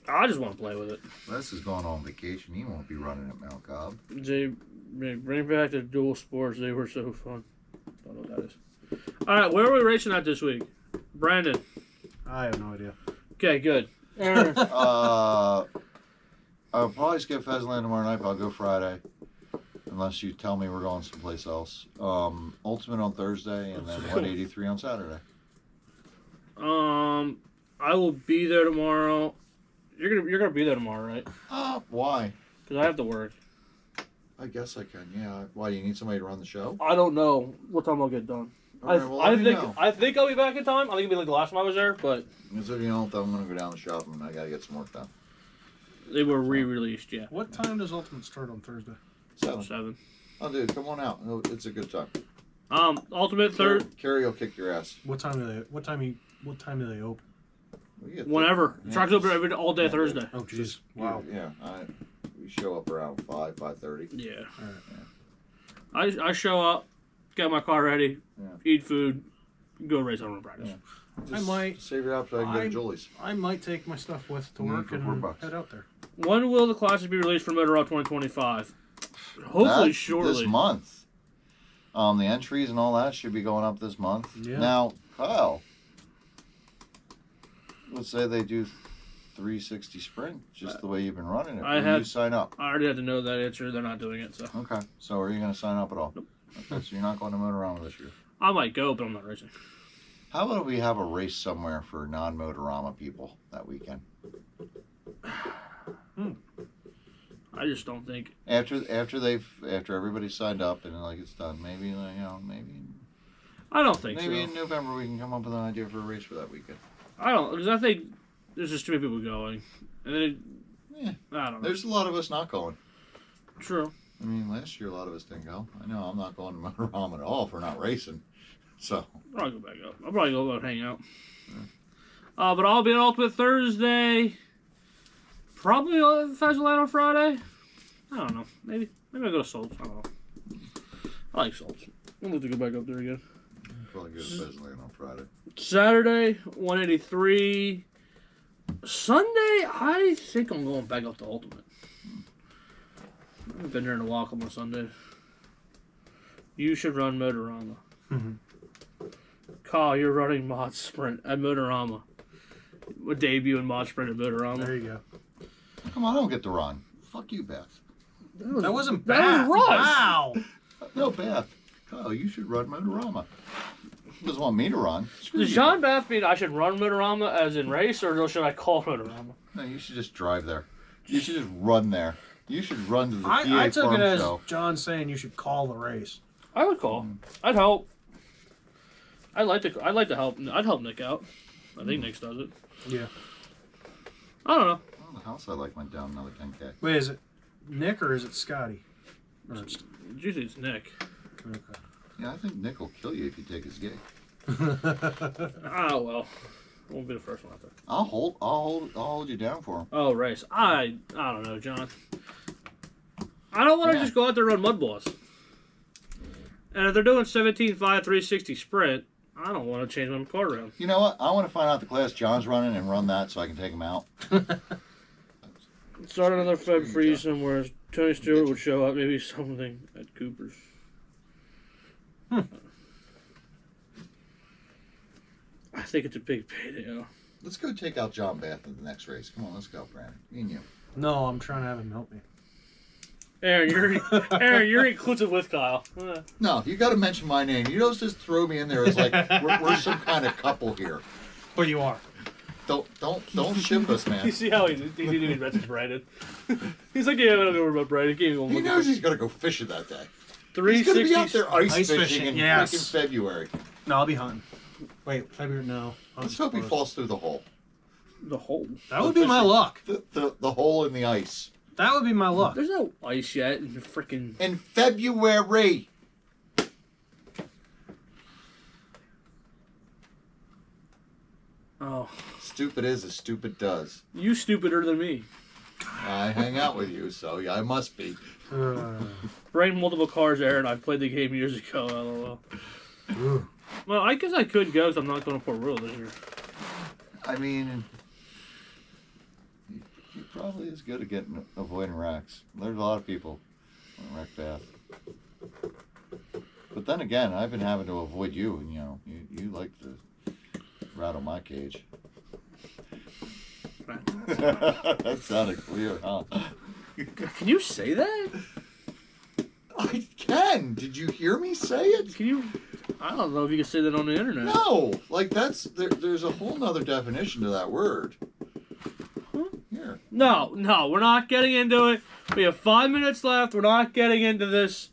I just want to play with it. Les is going on vacation. He won't be running at Mount Cobb. Bring back the dual sports. They were so fun. Don't know what that is. All right, where are we racing at this week? Brandon. I have no idea. Okay, good. Aaron. I'll probably skip Pheasantland tomorrow night, but I'll go Friday. Unless you tell me we're going someplace else. Ultimate on Thursday and then 183 on Saturday. I will be there tomorrow. You're gonna be there tomorrow, right? Why? Because I have to work. I guess I can, yeah. Why, do you need somebody to run the show? I don't know what time I'll get done. All right, well, let me know. I think I'll be back in time. I think it'll be like the last time I was there, but Because if you don't, then I'm going to go down the shop and I got to get some work done. they were re-released. Yeah, What time does Ultimate start on Thursday? 7. Oh, dude, come on out. It's a good time. Ultimate third. Carrie will kick your ass. What time do they open? We get Whenever. Yeah, Track's open every all day yeah, Thursday. Oh, jeez. Just, Wow. Yeah, we show up around 5:30. Yeah. All right. I show up, get my car ready, Yeah. eat food, go race on practice. Yeah. I might- save your up so I can go to I- Julie's. I might take my stuff with to Mm, work for and $4. head out there. When will the classic be released for Motor Raw 2025? Hopefully That's shortly. This month. The entries and all that should be going up this month. Yeah. Now, Kyle, let's say they do 360 sprint, just the way you've been running it. Will you sign up? I already had to know that answer. They're not doing it, so Okay. So are you going to sign up at all? Nope. Okay, so you're not going to Motorama this year. I might go, but I'm not racing. How about we have a race somewhere for non-Motorama people that weekend? I just don't think. After everybody's signed up and like it's done, maybe I don't think maybe so. in November we can come up with an idea for a race for that weekend. I don't, because I think there's just too many people going, and then Yeah. I don't know. There's a lot of us not going. True. I mean, last year a lot of us didn't go. I know I'm not going to Motorama at all if we're not racing. So I'll probably go back up. I'll probably go out and hang out. But I'll be at Ultimate Thursday. Probably Fazulette on Friday. I don't know. Maybe I'll go to Souls. I don't know. I like Souls. I'll have to go back up there again. probably go to Pheasantland on Friday. Saturday, 183. Sunday, I think I'm going back up to Ultimate. I haven't been there in a while. Come on Sunday. You should run Motorama. Kyle, you're running Mod Sprint at Motorama. A debut in Mod Sprint at Motorama. There you go. Come on, I don't get to run. Fuck you, Beth. That wasn't that bad. was Russ. Wow. No, Beth. Kyle, you should run Motorama. He doesn't want me to run. Screw Does you. John Bath mean I should run Motorama as in race, or should I call Motorama? No, you should just drive there. You should just run there. You should run to the I PA took Farm it as show. John saying you should call the race. I would call. I'd help. I'd like to help. I'd help Nick out. I think Nick does it. Yeah. I don't know. Oh, the house I like went down another 10K. Wait, is it Nick or is it Scotty? Ernst. Usually it's Nick. Okay. Yeah, I think Nick will kill you if you take his gig. Oh well. I won't be the first one out there. I'll hold you down for him. Oh, race. I don't know, John. I don't want to Yeah. just go out there and run mud balls. And if they're doing 17.5 360 sprint, I don't want to change my car around. You know what? I want to find out the class John's running and run that so I can take him out. Start another Feb for you somewhere. Tony Stewart would show up, maybe something at Cooper's. I think it's a big payday. Though. Let's go take out John Bath in the next race. Come on, let's go, Brandon. Me and you. No, I'm trying to have him help me. Aaron, you're inclusive with Kyle. No, you got to mention my name. You don't just throw me in there as like we're some kind of couple here. But you are. Don't ship us, You man. see how he didn't even message Brandon. He's like, yeah, I don't know about Brandon. He knows he's gonna go fishing that day. He's 360. gonna be out there ice Ice fishing fishing, in yes. freaking February. No, I'll be hunting. Wait, February? No. Let's hope he falls through the hole. The hole. That would be my luck. The hole in the ice. That would be my luck. There's no ice yet in the freaking. In February. Oh, Stupid is as stupid does. you stupider than me. I hang out with you, so yeah, I must be. Bring multiple cars, Aaron. I played the game years ago. LOL. Well, I guess I could go because I'm not going to Port Royal this year. I mean, he probably is good at avoiding wrecks. There's a lot of people on the wreck path. But then again, I've been having to avoid you, and you like to rattle my cage. That sounded clear, huh? Can you say that? I can. Did you hear me say it? Can you? I don't know if you can say that on the internet. No, like there's a whole nother definition to that word. Here. No, we're not getting into it. We have 5 minutes left. We're not getting into this.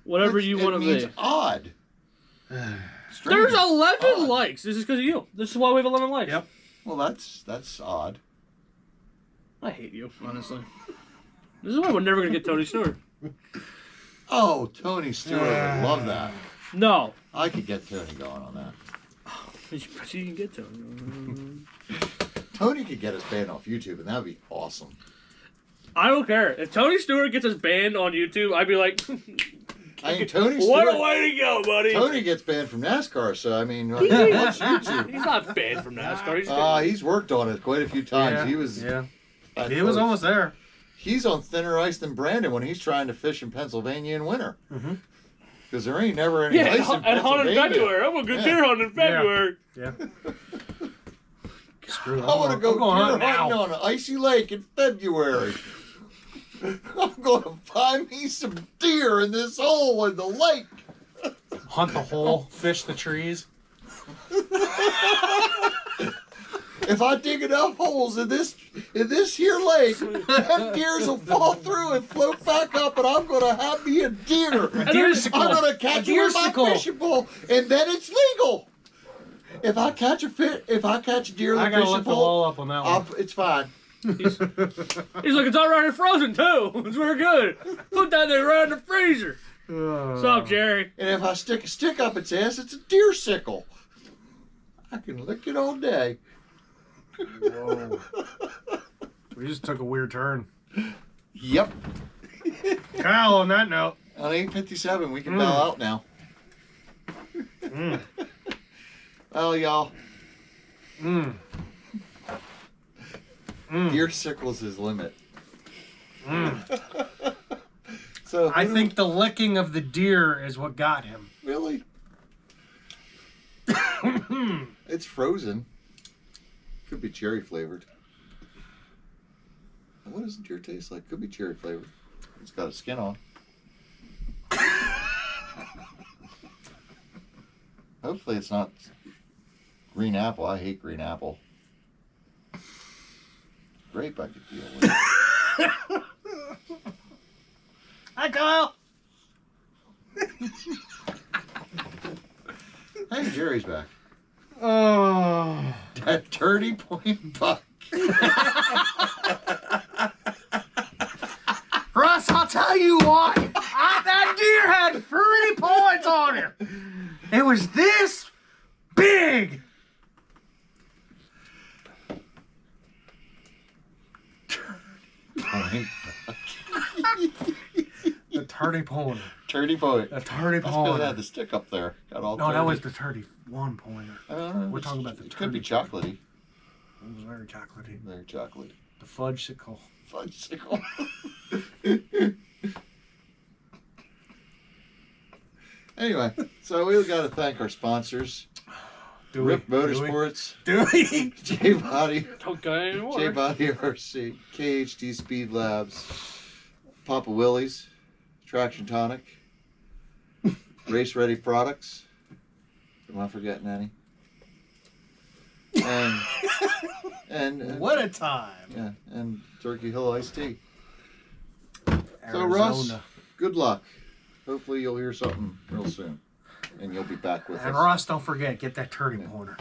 Whatever you want to It means be. odd. There's Strange. 11 Odd. likes. This is because of you. This is why we have 11 likes. Yep. Well, that's odd. I hate you, honestly. This is why we're never going to get Tony Stewart. Oh, Tony Stewart would love that. No. I could get Tony going on that. But you can get Tony. Tony could get us banned off YouTube, and that'd be awesome. I don't care. If Tony Stewart gets us banned on YouTube, I'd be like, I mean, Tony what Stewart. a way to go, buddy. Tony gets banned from NASCAR, so I mean, what's YouTube? He's not banned from NASCAR. He's He's worked on it quite a few times. Yeah. He was. Yeah. that He was close. almost there. he's on thinner ice than Brandon when he's trying to fish in Pennsylvania in winter. Because there ain't never any ice in and hunt Pennsylvania. in February. I'm a good deer hunt in February. Yeah. Screw it. I want to go I'm going deer hunting hunting now. on an icy lake in February. I'm going to find me some deer in this hole in the lake. Hunt the hole, fish the trees. If I dig enough holes in this here lake, them deers will fall through and float back up, and I'm gonna have me a deer. Deersicle. I'm gonna catch it with my Deersicle. fishing pole, and then it's legal. If I catch a deer with I a gotta fishing let the pole, wall up on that one. it's fine. He's like, it's already frozen too. It's very good. Put that thing right in the freezer. What's up, Jerry? And if I stick a stick up its ass, it's a deer sickle. I can lick it all day. Whoa. We just took a weird turn. Yep. Kyle, on that note. On 8:57, we can bow out now. Well, y'all. Deer sickles his limit. So I think the licking of the deer is what got him. really, it's frozen. Could be cherry flavored. What does deer taste like? Could be cherry flavored. It's got a skin on. Hopefully it's not green apple. I hate green apple. Grape I could deal with. Hi, Kyle. Hey, Jerry's back. Oh. That Dirty Point buck. Russ, I'll tell you what. That deer had 30 points on it. It was this big. Point. The tardy pointer. Dirty Point. The tardy That's because it pointer. had the stick up there. Got all No, that dirty. was the 31 pointer. We're talking about the It could be turkey. chocolatey. It was very chocolatey. Very chocolatey. The fudge sickle. Fudge sickle. Anyway, so we've got to thank our sponsors. Rip Motorsports, Do we? J Body, Don't go anymore. J Body RC, KHD Speed Labs, Papa Willie's, Traction Tonic, Race Ready Products. Am I forgetting any? And What a time. yeah, and Turkey Hill Iced Tea. So Arizona. Russ, good luck. Hopefully you'll hear something real soon, and you'll be back with And us. Russ, don't forget, get that turdy pointer.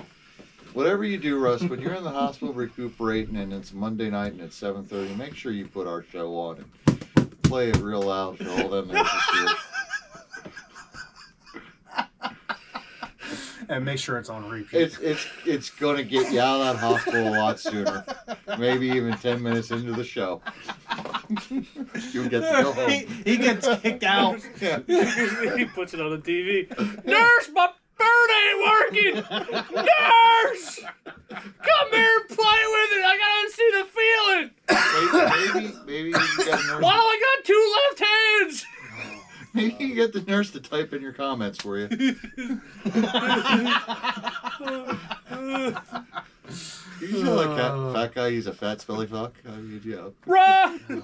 Whatever you do, Russ, when you're in the hospital recuperating and it's Monday night and it's 7:30, make sure you put our show on and play it real loud for all them that just hear it. And make sure it's on repeat. It's gonna get you out of that hospital a lot sooner. Maybe even 10 minutes into the show. You'll get to go home. He gets kicked out. Yeah. He puts it on the TV. Nurse, my bird ain't working. Nurse, come here and play with it. I gotta see the feeling. Maybe you can get a nurse. Wow, I got two left hands. Maybe you can get the nurse to type in your comments for you. You know, like that fat guy, he's a fat smelly fuck. Yeah. Run!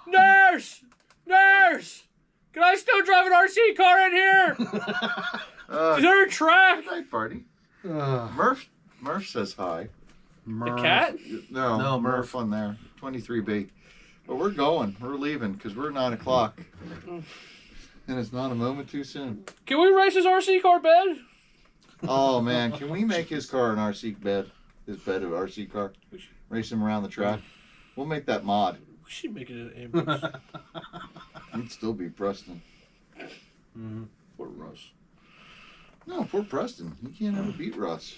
Nurse! Nurse! Can I still drive an RC car in here? Is there a track? Good night, party. Murph says hi. The cat? No, Murph on there. 23B. But we're going. We're leaving because we're 9 o'clock. And it's not a moment too soon. Can we race his RC car bed? Oh, man. Can we make his car an RC bed? His bed of RC car? Race him around the track? We'll make that mod. We should make it an ambulance. He'd still be Preston. Poor Russ. No, poor Preston. He can't ever beat Russ.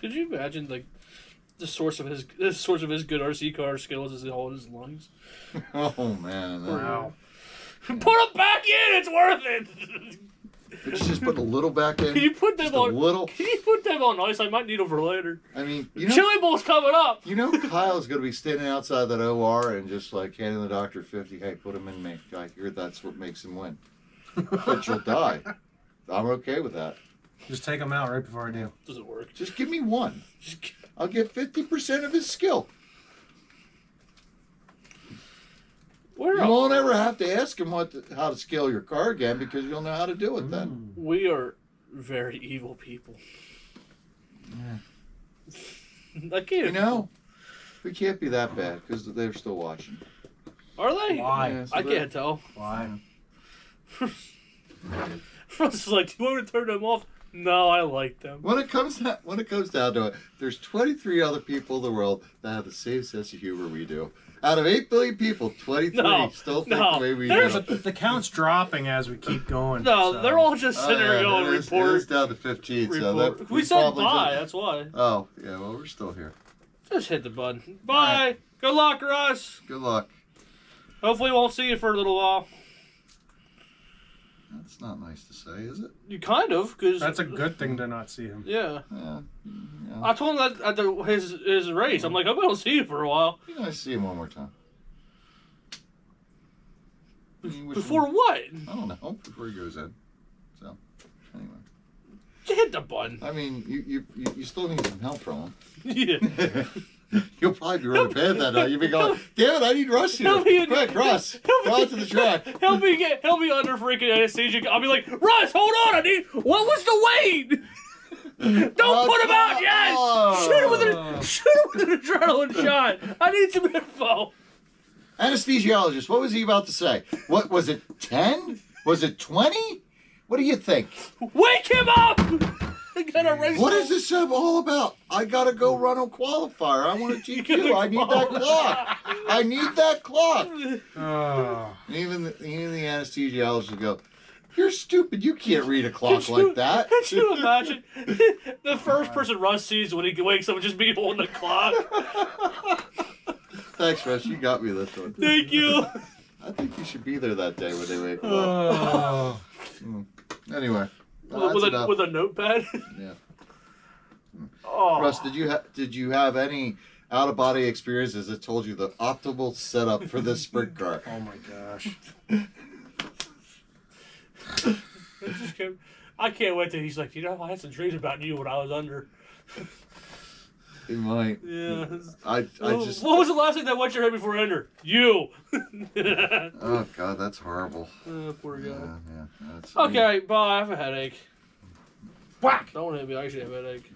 Could you imagine like the source of his good RC car skills is all in his lungs? Oh, man. Wow. Put him back in. It's worth it. But you just put a little back in. Can you put them just a on? little. Can you put them on ice? I might need them for later. I mean, you know, Chili Bowl's coming up. Kyle's gonna be standing outside that OR and just like handing the doctor 50. Hey, put him in me. I hear that's what makes him win. But you'll die. I'm okay with that. Just take him out right before I do. Doesn't work. Just give me one. I'll get 50% of his skill. We're You won't ever have to ask him how to scale your car again because you'll know how to do it then. We are very evil people. I can't. You know, we can't be that bad because they're still watching. Are they? Why? Yeah, so I they're- can't tell. Why? Russ is like, do you want me to turn them off? No, I like them. When it comes down to it, there's 23 other people in the world that have the same sense of humor we do. Out of 8 billion people, 23 No, still think no, the way we there's do. The count's dropping as we keep going. No, so. they're all just sitting there going, it is report. down to 15. So report. that We said probably bye, just- that's why. Oh, yeah, well, we're still here. Just hit the button. Bye. Good luck, Russ. Good luck. Hopefully we won't see you for a little while. That's not nice to say, is it? You kind of, because... That's a good thing to not see him. Yeah. Yeah. I told him that at his race. I'm like, I'm going to see you for a while. Be nice to see him one more time. You wish Before him- what? I don't know. Before he goes in. So, anyway. Just hit the button. I mean, you still need some help from him. Yeah. You'll probably be running bad that night. You'll be going, damn it, I need Russ here. He'll be in- Quick, Russ, go out to the track. He'll be under freaking anesthesia. I'll be like, Russ, hold on, what was the weight? Don't put him out yet! Oh. Shoot him with an adrenaline shot. I need some info. Anesthesiologist, what was he about to say? What was it, 10? Was it 20? What do you think? Wake him up! I gotta race What him. is this all about? I gotta go run a qualifier. I want a GQ. I need that clock. I need that clock. Oh. And even the anesthesiologist will go, you're stupid. You can't read a clock like that. Could you imagine the first person Russ sees when he wakes up and just be holding the clock? Thanks, Russ. You got me this one. Thank you. I think you should be there that day when they wake up. Oh. Anyway. With a notepad. Yeah. Oh. Russ, did you have any out of body experiences that told you the optimal setup for this sprint car? Oh my gosh. I can't wait till he's like, I had some dreams about you when I was under. It might. Yeah. I just. What was the last thing that went your head before under? You. Oh God, that's horrible. Oh, poor guy. Yeah. That's, Okay, bye. I have a headache. Whack! Don't hit me. I actually have a headache.